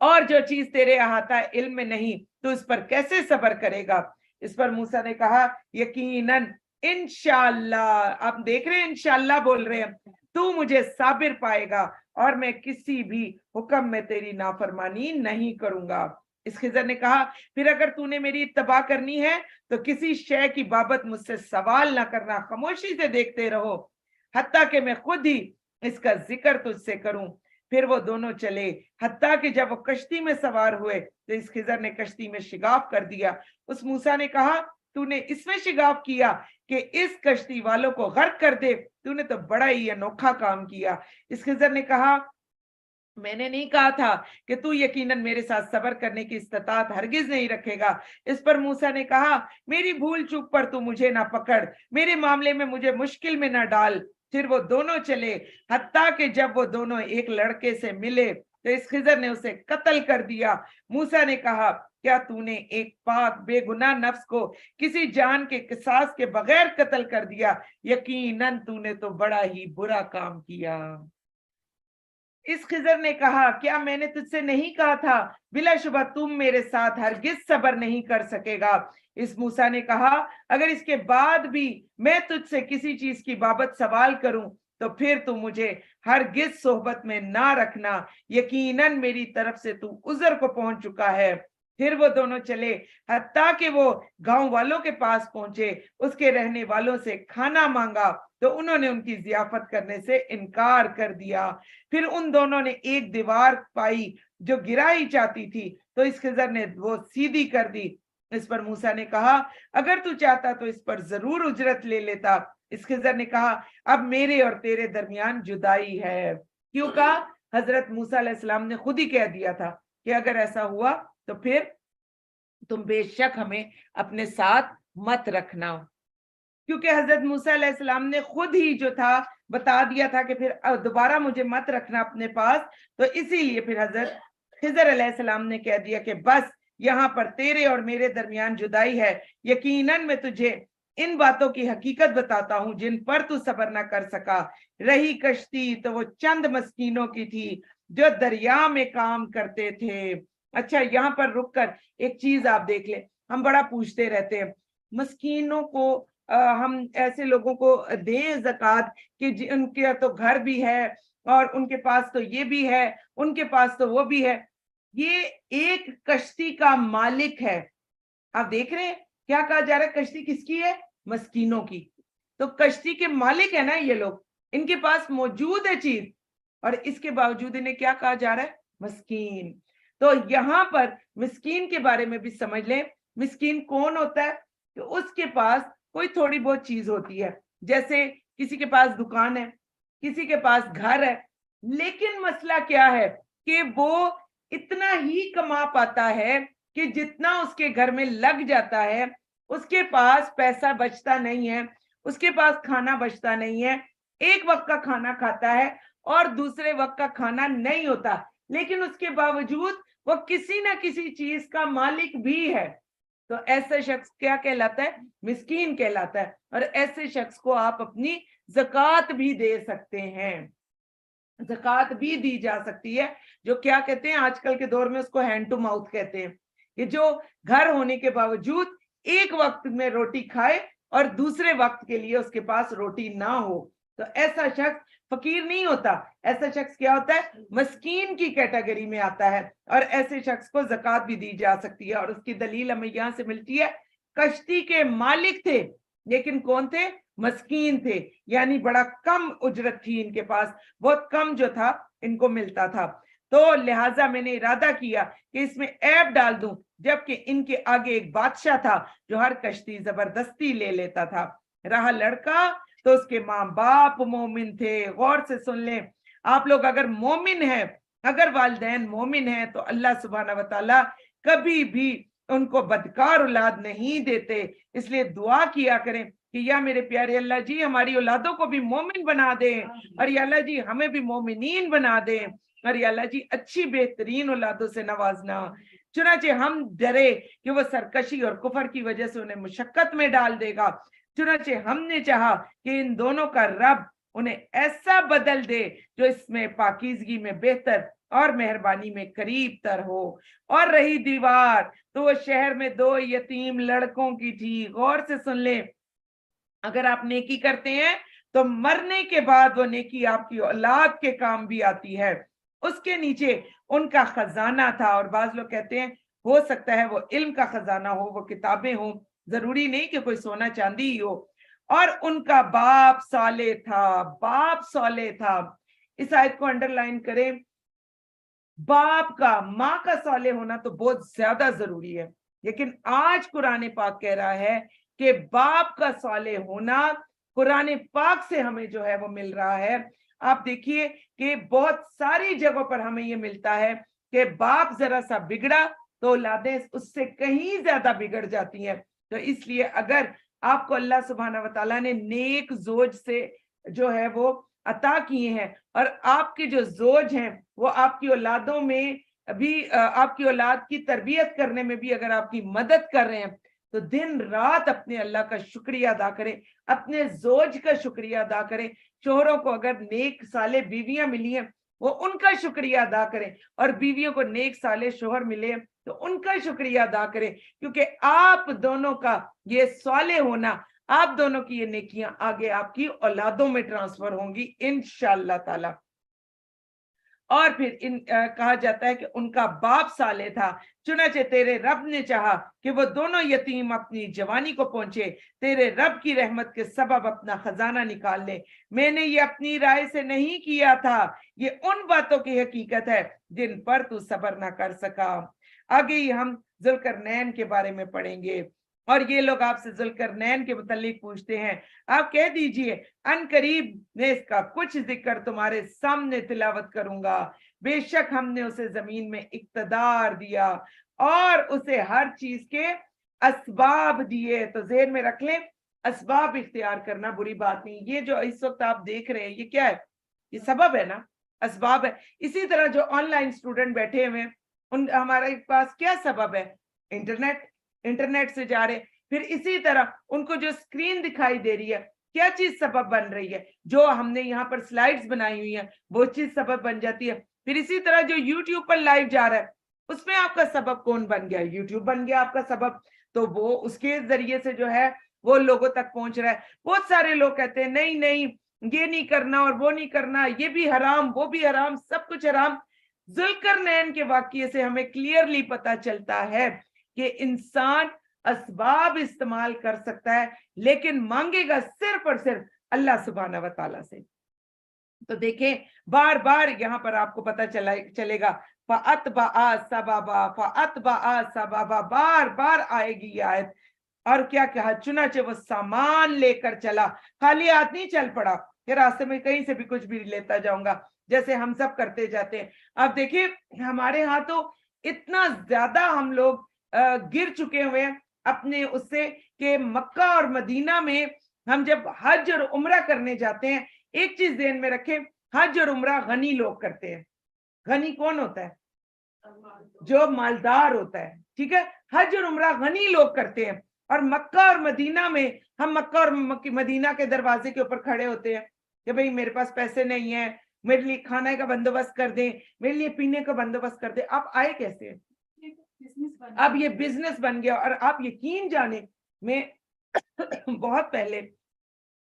اور جو چیز تیرے احاطہ علم میں نہیں تو اس پر کیسے صبر کرے گا؟ اس پر موسیٰ نے کہا یقیناً انشاءاللہ، آپ دیکھ رہے ہیں انشاءاللہ بول رہے ہیں، تو مجھے صابر پائے گا اور میں کسی بھی حکم میں تیری نافرمانی نہیں کروں گا۔ اس خضر نے کہا پھر اگر تو نے میری اتباع کرنی ہے تو کسی شے کی بابت مجھ سے سوال نہ کرنا، خاموشی سے دیکھتے رہو حتیٰ کہ میں خود ہی اس کا ذکر تجھ سے کروں۔ پھر وہ دونوں چلے حتیٰ کہ جب وہ کشتی میں سوار ہوئے تو اس خضر نے کشتی میں شگاف کر دیا۔ اس موسیٰ نے کہا تو نے اس میں شگاف کیا کہ اس کشتی والوں کو غرق کر دے، تو نے تو بڑا ہی انوکھا کام کیا۔ اس خضر نے کہا میں نے نہیں کہا تھا کہ تو یقیناً میرے ساتھ صبر کرنے کی استطاعت ہرگز نہیں رکھے گا۔ اس پر موسیٰ نے کہا میری بھول چوک پر تو مجھے نہ پکڑ، میرے معاملے میں مجھے مشکل میں نہ ڈال۔ پھر وہ دونوں چلے حتیٰ کہ جب وہ دونوں ایک لڑکے سے ملے تو اس خضر نے اسے قتل کر دیا۔ موسیٰ نے کہا کیا تو نے ایک پاک بے گناہ نفس کو کسی جان کے قصاص کے بغیر قتل کر دیا؟ یقیناً تو نے تو بڑا ہی برا کام کیا۔ اس خضر نے کہا کیا میں نے تجھ سے نہیں کہا تھا بلا شبہ تم میرے ساتھ ہرگز صبر نہیں کر سکے گا۔ اس موسیٰ نے کہا اگر اس کے بعد بھی میں تجھ سے کسی چیز کی بابت سوال کروں تو پھر تو مجھے ہرگز صحبت میں نہ رکھنا، یقیناً میری طرف سے تو عذر کو پہنچ چکا ہے۔ پھر وہ دونوں چلے حتیٰ کہ وہ گاؤں والوں کے پاس پہنچے، اس کے رہنے والوں سے کھانا مانگا تو انہوں نے ان کی ضیافت کرنے سے انکار کر دیا۔ پھر ان دونوں نے ایک دیوار پائی جو گرائی چاہتی تھی تو اس خضر نے وہ سیدھی کر دی۔ اس پر موسیٰ نے کہا اگر تو چاہتا تو اس پر ضرور اجرت لے لیتا۔ اس خضر نے کہا اب میرے اور تیرے درمیان جدائی ہے۔ کیوں کہا؟ حضرت موسیٰ علیہ السلام نے خود ہی کہہ دیا تھا کہ اگر ایسا ہوا تو پھر تم بے شک ہمیں اپنے ساتھ مت رکھنا، کیونکہ حضرت موسیٰ علیہ السلام نے خود ہی جو تھا بتا دیا تھا کہ پھر دوبارہ مجھے مت رکھنا اپنے پاس۔ تو اسی لیے پھر حضرت خضر علیہ السلام نے کہہ دیا کہ بس یہاں پر تیرے اور میرے درمیان جدائی ہے، یقیناً میں تجھے ان باتوں کی حقیقت بتاتا ہوں جن پر تو صبر نہ کر سکا۔ رہی کشتی تو وہ چند مسکینوں کی تھی جو دریا میں کام کرتے تھے۔ اچھا یہاں پر رک کر ایک چیز آپ دیکھ لیں، ہم بڑا پوچھتے رہتے ہیں مسکینوں کو ہم ایسے لوگوں کو دیں زکوٰۃ کہ ان کے تو گھر بھی ہے اور ان کے پاس تو یہ بھی ہے، ان کے پاس تو وہ بھی ہے۔ یہ ایک کشتی کا مالک ہے، آپ دیکھ رہے ہیں کیا کہا جا رہا ہے کشتی کس کی ہے؟ مسکینوں کی۔ تو کشتی کے مالک ہے نا یہ لوگ, ان کے پاس موجود ہے چیز, اور اس کے باوجود انہیں کیا کہا جا رہا ہے؟ مسکین. تو یہاں پر مسکین کے بارے میں بھی سمجھ لیں. مسکین کون ہوتا ہے؟ کہ اس کے پاس کوئی تھوڑی بہت چیز ہوتی ہے, جیسے کسی کے پاس دکان ہے, کسی کے پاس گھر ہے, لیکن مسئلہ کیا ہے کہ وہ اتنا ہی کما پاتا ہے کہ جتنا اس کے گھر میں لگ جاتا ہے, اس کے پاس پیسہ بچتا نہیں ہے, اس کے پاس کھانا بچتا نہیں ہے. ایک وقت کا کھانا کھاتا ہے اور دوسرے وقت کا کھانا نہیں ہوتا, لیکن اس کے باوجود وہ کسی نہ کسی چیز کا مالک بھی ہے. تو ایسا شخص کیا کہلاتا ہے؟ مسکین کہلاتا ہے. اور ایسے شخص کو آپ اپنی زکوٰۃ بھی دے سکتے ہیں, زکوٰۃ بھی دی جا سکتی ہے, جو کیا کہتے ہیں آج کل کے دور میں اس کو ہینڈ ٹو ماؤتھ کہتے ہیں, کہ جو گھر ہونے کے باوجود ایک وقت میں روٹی کھائے اور دوسرے وقت کے لیے اس کے پاس روٹی نہ ہو. تو ایسا شخص فقیر نہیں ہوتا, ایسا شخص کیا ہوتا ہے؟ مسکین کی کیٹیگری میں آتا ہے. اور ایسے شخص کو زکوٰۃ بھی دی جا سکتی ہے. اور اس کی دلیل ہمیں یہاں سے ملتی ہے, کشتی کے مالک تھے لیکن کون تھے؟ مسکین تھے, یعنی بڑا کم اجرت تھی ان کے پاس, بہت کم جو تھا ان کو ملتا تھا. تو لہٰذا میں نے ارادہ کیا کہ اس میں عیب ڈال دوں, جبکہ ان کے آگے ایک بادشاہ تھا جو ہر کشتی زبردستی لے لیتا تھا. رہا لڑکا تو اس کے ماں باپ مومن تھے. غور سے سن لیں, آپ لوگ اگر مومن ہیں, اگر والدین مومن ہیں, تو اللہ سبحانہ و تعالی کبھی بھی ان کو بدکار اولاد نہیں دیتے. اس لیے دعا کیا کریں کہ یا میرے پیارے اللہ جی ہماری اولادوں کو بھی مومن بنا دیں, اور یا اللہ جی ہمیں بھی مومنین بنا دیں, اور یا اللہ جی اچھی بہترین اولادوں سے نوازنا. چنانچہ ہم ڈرے کہ وہ سرکشی اور کفر کی وجہ سے انہیں مشقت میں ڈال دے گا. چنانچہ ہم نے چاہا کہ ان دونوں کا رب انہیں ایسا بدل دے جو اس میں پاکیزگی میں بہتر اور مہربانی میں قریب تر ہو. اور رہی دیوار تو وہ شہر میں 2 یتیم لڑکوں کی تھی. غور سے سن لیں, اگر آپ نیکی کرتے ہیں تو مرنے کے بعد وہ نیکی آپ کی اولاد کے کام بھی آتی ہے. اس کے نیچے ان کا خزانہ تھا, اور بعض لوگ کہتے ہیں ہو سکتا ہے وہ علم کا خزانہ ہو, وہ کتابیں ہوں, ضروری نہیں کہ کوئی سونا چاندی ہی ہو. اور ان کا باپ صالح تھا, باپ صالح تھا. اس آیت کو انڈر لائن کریں, باپ کا, ماں کا صالح ہونا تو بہت زیادہ ضروری ہے, لیکن آج قرآن پاک کہہ رہا ہے کہ باپ کا صالح ہونا قرآن پاک سے ہمیں جو ہے وہ مل رہا ہے. آپ دیکھیے کہ بہت ساری جگہوں پر ہمیں یہ ملتا ہے کہ باپ ذرا سا بگڑا تو اولادیں اس سے کہیں زیادہ بگڑ جاتی ہیں. تو اس لیے اگر آپ کو اللہ سبحانہ و تعالیٰ نے نیک زوج سے جو ہے وہ عطا کیے ہیں, اور آپ کے جو زوج ہیں وہ آپ کی اولادوں میں بھی, آپ کی اولاد کی تربیت کرنے میں بھی اگر آپ کی مدد کر رہے ہیں, تو دن رات اپنے اللہ کا شکریہ ادا کریں, اپنے زوج کا شکریہ ادا کریں. شوہروں کو اگر نیک صالح بیویاں ملی ہیں وہ ان کا شکریہ ادا کریں, اور بیویوں کو نیک صالح شوہر ملے تو ان کا شکریہ ادا کریں, کیونکہ آپ دونوں کا یہ صالح ہونا, آپ دونوں کی یہ نیکیاں آگے آپ کی اولادوں میں ٹرانسفر ہوں گی انشاءاللہ تعالی. اور پھر کہا جاتا ہے کہ ان کا باپ صالح تھا. چنانچہ تیرے رب نے چاہا کہ وہ دونوں یتیم اپنی جوانی کو پہنچے, تیرے رب کی رحمت کے سبب اپنا خزانہ نکال لے. میں نے یہ اپنی رائے سے نہیں کیا تھا, یہ ان باتوں کی حقیقت ہے جن پر تو صبر نہ کر سکا. آگے ہی ہم ذوالقرنین کے بارے میں پڑھیں گے, اور یہ لوگ آپ سے ذوالقرنین کے متعلق پوچھتے ہیں. آپ کہہ دیجئے ان قریب میں اس کا کچھ ذکر تمہارے سامنے تلاوت کروں گا. بے شک ہم نے اسے زمین میں اقتدار دیا اور اسے ہر چیز کے اسباب دیے. تو ذہن میں رکھ لیں, اسباب اختیار کرنا بری بات نہیں. یہ جو اس وقت آپ دیکھ رہے ہیں یہ کیا ہے؟ یہ سبب ہے نا, اسباب ہے. اسی طرح جو آن لائن اسٹوڈنٹ بیٹھے ہوئے ہمارے پاس کیا سبب ہے؟ انٹرنیٹ سے جا رہے. پھر اسی طرح ان کو جو اسکرین دکھائی دے رہی ہے کیا چیز سبب بن رہی ہے؟ جو ہم نے یہاں پر سلائیڈز بنائی ہوئی ہیں وہ چیز سبب بن جاتی ہے. پھر اسی طرح جو یوٹیوب پر لائیو جا رہا ہے اس میں آپ کا سبب کون بن گیا؟ یوٹیوب بن گیا آپ کا سبب. تو وہ اس کے ذریعے سے جو ہے وہ لوگوں تک پہنچ رہا ہے. بہت سارے لوگ کہتے ہیں نہیں نہیں یہ نہیں کرنا اور وہ نہیں کرنا, یہ بھی حرام وہ بھی حرام, سب کچھ حرام. ذوالقرنین کے واقعے سے ہمیں کلیئرلی پتا چلتا ہے کہ انسان اسباب استعمال کر سکتا ہے لیکن مانگے گا صرف اور صرف اللہ سبحانہ و تعالیٰ سے۔ تو دیکھیں بار بار یہاں پر آپ کو پتہ چلے گا فَأَتْبَعَ سَبَبًا فَأَتْبَعَ سَبَبًا، بار بار آئے گی یہ آیت۔ اور کیا کہا؟ چنانچہ وہ سامان لے کر چلا، خالی ہاتھ نہیں چل پڑا کہ راستے میں کہیں سے بھی کچھ بھی لیتا جاؤں گا جیسے ہم سب کرتے جاتے ہیں۔ اب دیکھیں ہمارے ہاں تو اتنا زیادہ ہم لوگ گر چکے ہوئے ہیں اپنے اس سے کہ مکہ اور مدینہ میں ہم جب حج اور عمرہ کرنے جاتے ہیں، ایک چیز ذہن میں رکھیں، حج اور عمرہ غنی لوگ کرتے ہیں۔ غنی کون ہوتا ہے؟ جو مالدار ہوتا ہے، ٹھیک ہے؟ حج اور عمرہ غنی لوگ کرتے ہیں، اور مکہ اور مدینہ میں ہم مکہ اور مدینہ کے دروازے کے اوپر کھڑے ہوتے ہیں کہ بھئی میرے پاس پیسے نہیں ہیں، میرے لیے کھانے کا بندوبست کر دیں، میرے لیے پینے کا بندوبست کر دیں۔ آپ آئے کیسے ہیں؟ اب یہ بزنس بن گیا۔ اور آپ یقین جانے، میں بہت پہلے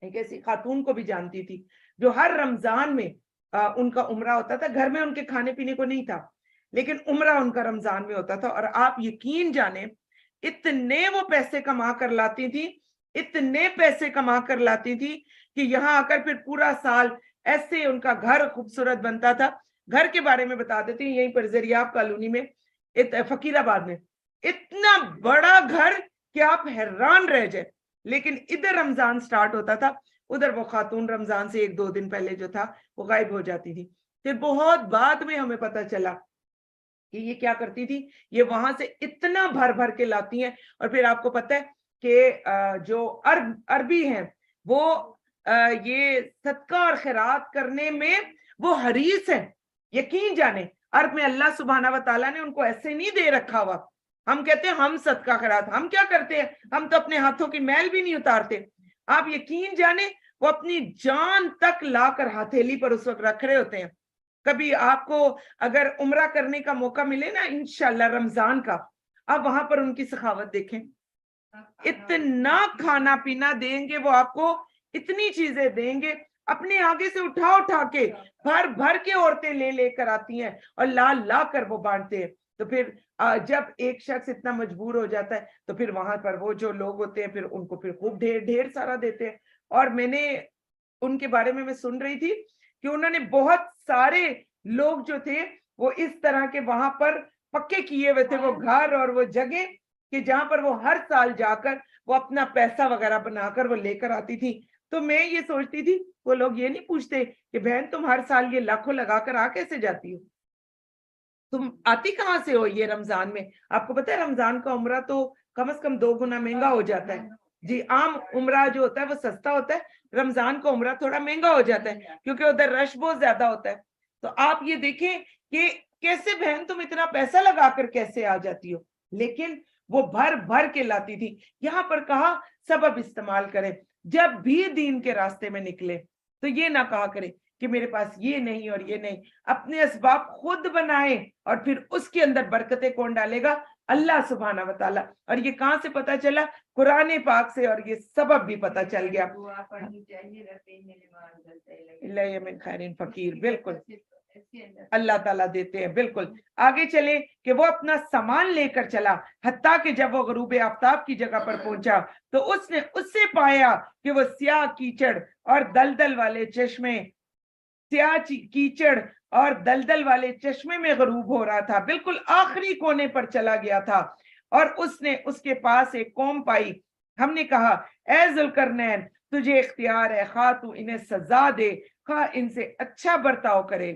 ایک ایسی خاتون کو بھی جانتی تھی جو ہر رمضان میں ان کا عمرہ ہوتا تھا، گھر میں ان کے کھانے پینے کو نہیں تھا لیکن عمرہ ان کا رمضان میں ہوتا تھا، اور آپ یقین جانے اتنے وہ پیسے کما کر لاتی تھی، اتنے پیسے کما کر لاتی تھی کہ یہاں آ کر پھر پورا سال ایسے ان کا گھر خوبصورت بنتا تھا۔ گھر کے بارے میں بتا دیتی ہوں، یہیں پر زریاب کالونی میں فقیر آباد میں اتنا بڑا گھر کہ آپ حیران رہ جائے، لیکن ادھر رمضان سٹارٹ ہوتا تھا، ادھر وہ خاتون رمضان سے 1-2 دن پہلے جو تھا وہ غائب ہو جاتی تھی۔ پھر بہت بعد میں ہمیں پتہ چلا کہ یہ کیا کرتی تھی، یہ وہاں سے اتنا بھر بھر کے لاتی ہیں، اور پھر آپ کو پتہ ہے کہ جو عربی ہیں وہ یہ صدقہ اور خیرات کرنے میں وہ حریص ہیں۔ یقین جانے عرب میں اللہ سبحانہ و تعالیٰ نے ان کو ایسے نہیں دے رکھا ہوا۔ ہم کہتے ہیں ہم صدقہ خیرات، ہم کیا کرتے ہیں؟ ہم تو اپنے ہاتھوں کی میل بھی نہیں اتارتے۔ آپ یقین جانے وہ اپنی جان تک لا کر ہتھیلی پر اس وقت رکھ رہے ہوتے ہیں۔ کبھی آپ کو اگر عمرہ کرنے کا موقع ملے نا انشاءاللہ رمضان کا، آپ وہاں پر ان کی سخاوت دیکھیں، اتنا کھانا پینا دیں گے وہ آپ کو، اتنی چیزیں دیں گے، اپنے آگے سے اٹھا کے بھر بھر کے عورتیں لے کر آتی ہیں اور لا کر وہ بانٹتے ہیں۔ تو پھر جب ایک شخص اتنا مجبور ہو جاتا ہے تو پھر وہاں پر وہ جو لوگ ہوتے ہیں پھر ان کو پھر خوب ڈھیر سارا دیتے ہیں۔ اور میں نے ان کے بارے میں سن رہی تھی کہ انہوں نے بہت سارے لوگ جو تھے وہ اس طرح کے وہاں پر پکے کیے ہوئے تھے وہ گھر اور وہ جگہ کہ جہاں پر وہ ہر سال جا کر وہ اپنا پیسہ وغیرہ بنا کر وہ لے کر آتی تھی۔ تو میں یہ سوچتی تھی وہ لوگ یہ نہیں پوچھتے کہ بہن تم ہر سال یہ لاکھوں لگا کر آ کیسے جاتی ہو، تم آتی کہاں سے ہو یہ رمضان میں؟ آپ کو پتہ ہے رمضان کا عمرہ تو کم از کم 2 گنا مہنگا ہو جاتا ہے۔ جی عام عمرہ جو ہوتا ہے وہ سستا ہوتا ہے، رمضان کا عمرہ تھوڑا مہنگا ہو جاتا ہے کیونکہ ادھر رش بہت زیادہ ہوتا ہے۔ تو آپ یہ دیکھیں کہ کیسے بہن تم اتنا پیسہ لگا کر کیسے آ جاتی ہو، لیکن وہ بھر بھر کے لاتی تھی۔ یہاں پر کہا سبب استعمال کرے، جب بھی دین کے راستے میں نکلے تو یہ نہ کہا کرے کہ میرے پاس یہ نہیں اور یہ نہیں، اپنے اسباب خود بنائیں اور پھر اس کے اندر برکتیں کون ڈالے گا؟ اللہ سبحانہ و تعالیٰ۔ اور یہ کہاں سے پتا چلا؟ قرآن پاک سے، اور یہ سبب بھی پتا چل گیا۔ من خیرین فقیر، بالکل اللہ تعالیٰ دیتے ہیں، بالکل۔ آگے چلے کہ وہ اپنا سامان لے کر چلا، حتیٰ کہ جب وہ غروب آفتاب کی جگہ پر پہنچا تو اس نے اس سے پایا کہ وہ سیاہ کیچڑ اور دلدل والے چشمے میں غروب ہو رہا تھا، بالکل آخری کونے پر چلا گیا تھا۔ اور اس نے اس کے پاس ایک قوم پائی۔ ہم نے کہا اے ذوالقرنین تجھے اختیار ہے، خواہ تو انہیں سزا دے خواہ ان سے اچھا برتاؤ کرے۔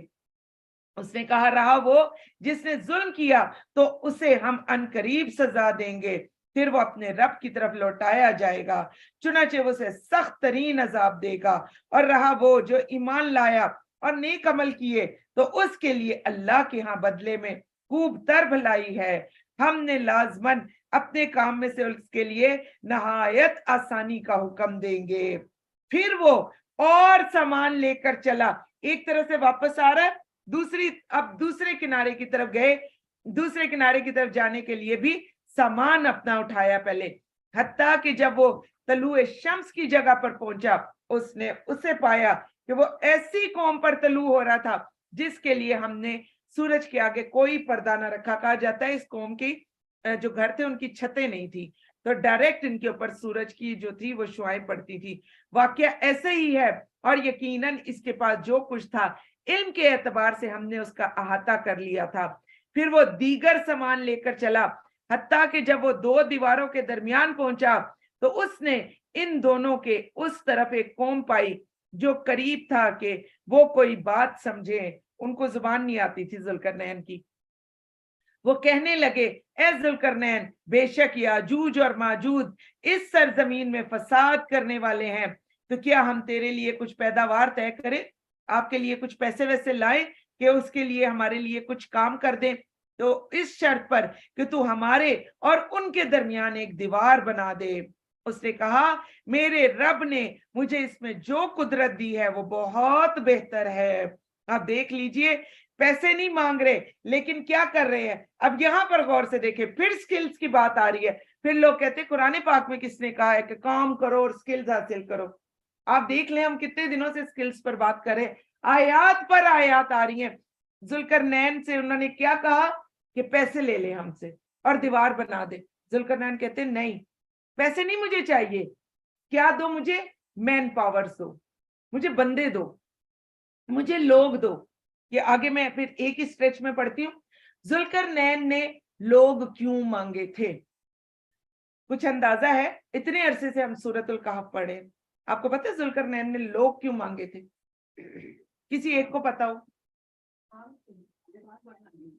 اس نے کہا رہا وہ جس نے ظلم کیا تو اسے ہم عنقریب سزا دیں گے، پھر وہ اپنے رب کی طرف لوٹایا جائے گا، چنانچہ وہ اسے سخت ترین عذاب دے گا۔ اور رہا وہ جو ایمان لایا اور نیک عمل کیے تو اس کے لیے اللہ کے ہاں بدلے میں خوب تر بھلائی ہے، ہم نے لازماً اپنے کام میں سے اس کے لیے نہایت آسانی کا حکم دیں گے۔ پھر وہ اور سامان لے کر چلا، ایک طرح سے واپس آ رہا ہے، اب دوسرے کنارے کی طرف گئے، دوسرے کنارے کی طرف جانے کے لیے بھی سامان اپنا اٹھایا پہلے، حتیٰ کہ جب وہ طلوع شمس کی جگہ پر پہنچا اس نے اسے پایا کہ وہ ایسی قوم پر طلوع ہو رہا تھا جس کے لیے ہم نے سورج کے آگے کوئی پردہ نہ رکھا۔ کہا جاتا ہے اس قوم کی جو گھر تھے ان کی چھتیں نہیں تھی، تو ڈائریکٹ ان کے اوپر سورج کی جو تھی وہ شعائیں پڑتی تھی. واقعہ ایسے ہی ہے, اور یقیناً اس کے پاس جو کچھ تھا علم کے اعتبار سے ہم نے اس کا احاطہ کر لیا تھا. پھر وہ دیگر سامان لے کر چلا, حتیٰ کہ جب وہ دو دیواروں کے درمیان پہنچا تو اس نے ان دونوں کے اس طرف ایک قوم پائی جو قریب تھا کہ وہ کوئی بات سمجھے. ان کو زبان نہیں آتی تھی ذوالقرنین کی. وہ کہنے لگے, اے ذوالقرنین, بے شک یاجوج اور ماجوج اس سرزمین میں فساد کرنے والے ہیں, تو کیا ہم تیرے لیے کچھ پیداوار طے کریں, آپ کے لیے کچھ پیسے ویسے لائیں کہ اس کے لیے ہمارے لیے کچھ کام کر دیں, تو اس شرط پر کہ تو ہمارے اور ان کے درمیان ایک دیوار بنا دے. اس نے کہا, میرے رب نے مجھے اس میں جو قدرت دی ہے وہ بہت بہتر ہے. آپ دیکھ لیجئے, پیسے نہیں مانگ رہے لیکن کیا کر رہے ہیں. اب یہاں پر غور سے دیکھیں, پھر سکلز کی بات آ رہی ہے. پھر لوگ کہتے ہیں قرآن پاک میں کس نے کہا ہے کہ کام کرو اور سکلز حاصل کرو. آپ دیکھ لیں, ہم کتنے دنوں سے سکلز پر بات کر رہے ہیں, آیات پر آیات آ رہی ہیں. ذوالقرنین سے انہوں نے کیا کہا کہ پیسے لے لیں ہم سے اور دیوار بنا دے. ذوالقرنین کہتے ہیں نہیں, پیسے نہیں مجھے چاہیے. کیا دو مجھے؟ مین پاورز دو, مجھے بندے دو, مجھے لوگ دو. یہ آگے میں پھر ایک ہی سٹریچ میں پڑھتی ہوں. ذوالقرنین نے لوگ کیوں مانگے تھے؟ کچھ اندازہ ہے؟ اتنے عرصے سے ہم سورۃ الکہف پڑھے, آپ کو پتہ ہے ذوالقرنین نے لوگ کیوں مانگے تھے؟ کسی ایک کو پتا ہو؟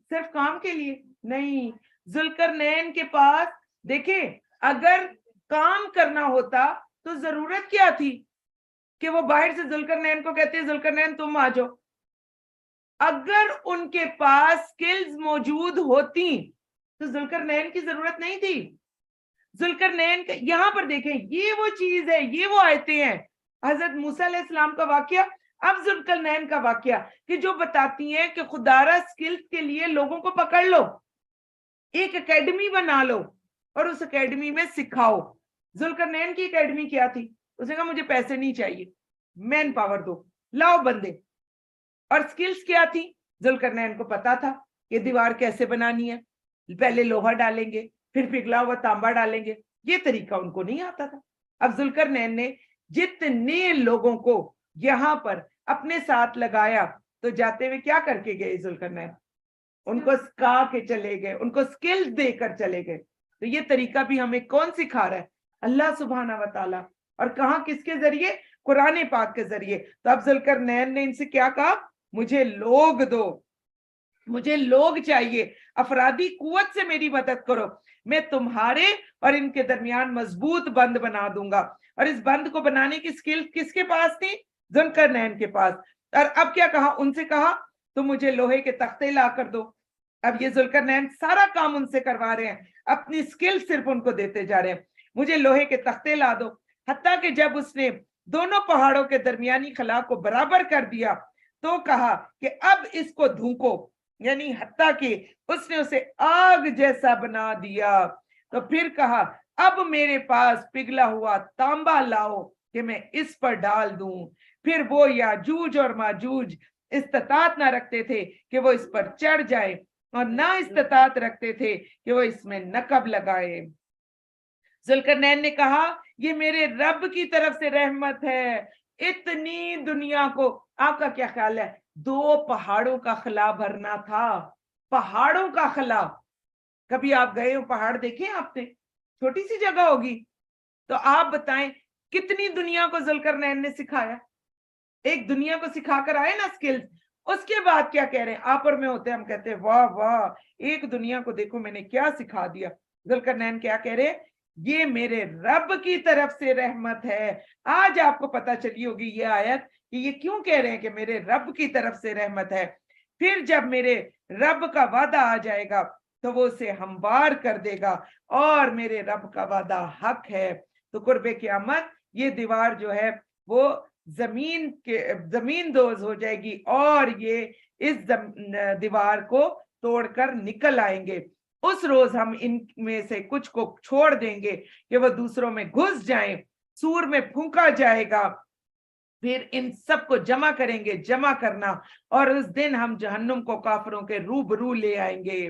صرف کام کے لیے نہیں. ذوالقرنین کے پاس دیکھیں, اگر کام کرنا ہوتا تو ضرورت کیا تھی کہ وہ باہر سے ذوالقرنین کو کہتے ذوالقرنین تم آ جاؤ. اگر ان کے پاس سکلز موجود ہوتی تو ذوالقرنین کی ضرورت نہیں تھی. ذوالقرنین یہاں پر دیکھیں, یہ وہ چیز ہے, یہ وہ آیتیں ہیں. حضرت موسیٰ علیہ السلام کا واقعہ, اب ذوالقرنین کا واقعہ, کہ جو بتاتی ہیں کہ خدارہ سکلز کے لیے لوگوں کو پکڑ لو, ایک اکیڈمی بنا لو اور اس اکیڈمی میں سکھاؤ. ذوالقرنین کی اکیڈمی کیا تھی؟ اس نے کہا مجھے پیسے نہیں چاہیے, مین پاور دو, لاؤ بندے. اور سکلز کیا تھی؟ ذوالقرنین کو پتا تھا کہ دیوار کیسے بنانی ہے, پہلے لوہا ڈالیں گے, پھر پگھلا ہوا تانبا ڈالیں گے. یہ طریقہ ان کو نہیں آتا تھا. اب ذوالقرنین نے جتنے لوگوں کو یہاں پر اپنے ساتھ لگایا, تو جاتے ہوئے کیا کر کے گئے ذوالقرنین؟ ان کو سکھا کے چلے گئے, ان کو سکلز دے کر چلے گئے. تو یہ طریقہ بھی ہمیں کون سکھا رہا ہے؟ اللہ سبحانہ و تعالیٰ. اور کہاں, کس کے ذریعے؟ قرآن پاک کے ذریعے. تو اب ذوالقرنین نے ان سے کیا کہا؟ مجھے لوگ دو, مجھے لوگ چاہیے, افرادی قوت سے میری مدد کرو, میں تمہارے اور ان کے درمیان مضبوط بند بنا دوں گا. اور اس بند کو بنانے کی سکل کس کے پاس تھی؟ ذوالقرنین کے پاس. اور اب کیا کہا ان سے؟ کہا تم مجھے لوہے کے تختے لا کر دو. اب یہ ذوالقرنین سارا کام ان سے کروا رہے ہیں, اپنی سکل صرف ان کو دیتے جا رہے ہیں, مجھے لوہے کے تختے لا دو. حتیٰ کہ جب اس نے دونوں پہاڑوں کے درمیانی خلا کو برابر کر دیا تو کہا کہ اب اس کو دھونکو, یعنی حتیٰ کہ اس نے اسے آگ جیسا بنا دیا. تو پھر کہا اب میرے پاس پگھلا ہوا تانبا لاؤ کہ میں اس پر ڈال دوں. پھر وہ یاجوج اور ماجوج استطاعت نہ رکھتے تھے کہ وہ اس پر چڑھ جائے, اور نہ استطاعت رکھتے تھے کہ وہ اس میں نقب لگائے. ذوالقرنین نے کہا یہ میرے رب کی طرف سے رحمت ہے. اتنی دنیا کو, آپ کا کیا خیال ہے, 2 پہاڑوں کا خلا بھرنا تھا, پہاڑوں کا خلا. کبھی آپ گئے ہو پہاڑ دیکھیں آپ نے, چھوٹی سی جگہ ہوگی, تو آپ بتائیں کتنی دنیا کو ذوالقرنین نے سکھایا. ایک دنیا کو سکھا کر آئے نا سکلز. اس کے بعد کیا کہہ رہے ہیں, آپ اور میں ہوتے ہم کہتے ہیں واہ واہ ایک دنیا کو دیکھو میں نے کیا سکھا دیا. ذوالقرنین کیا کہہ رہے ہیں, یہ میرے رب کی طرف سے رحمت ہے. آج آپ کو پتا چلی ہوگی یہ آیت کہ یہ کیوں کہہ رہے ہیں کہ میرے رب کی طرف سے رحمت ہے. پھر جب میرے رب کا وعدہ آ جائے گا تو وہ اسے ہموار کر دے گا, اور میرے رب کا وعدہ حق ہے. تو قرب قیامت یہ دیوار جو ہے وہ زمین دوز ہو جائے گی, اور یہ اس دیوار کو توڑ کر نکل آئیں گے. اس روز ہم ان میں سے کچھ کو چھوڑ دیں گے کہ وہ دوسروں میں گھس جائیں, سور میں پھونکا جائے گا, پھر ان سب کو جمع کریں گے, جمع کرنا, اور اس دن ہم جہنم کو کافروں کے روبرو لے آئیں گے.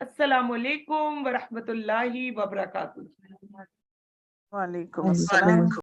السلام علیکم ورحمۃ اللہ وبرکاتہ. وعلیکم السلام.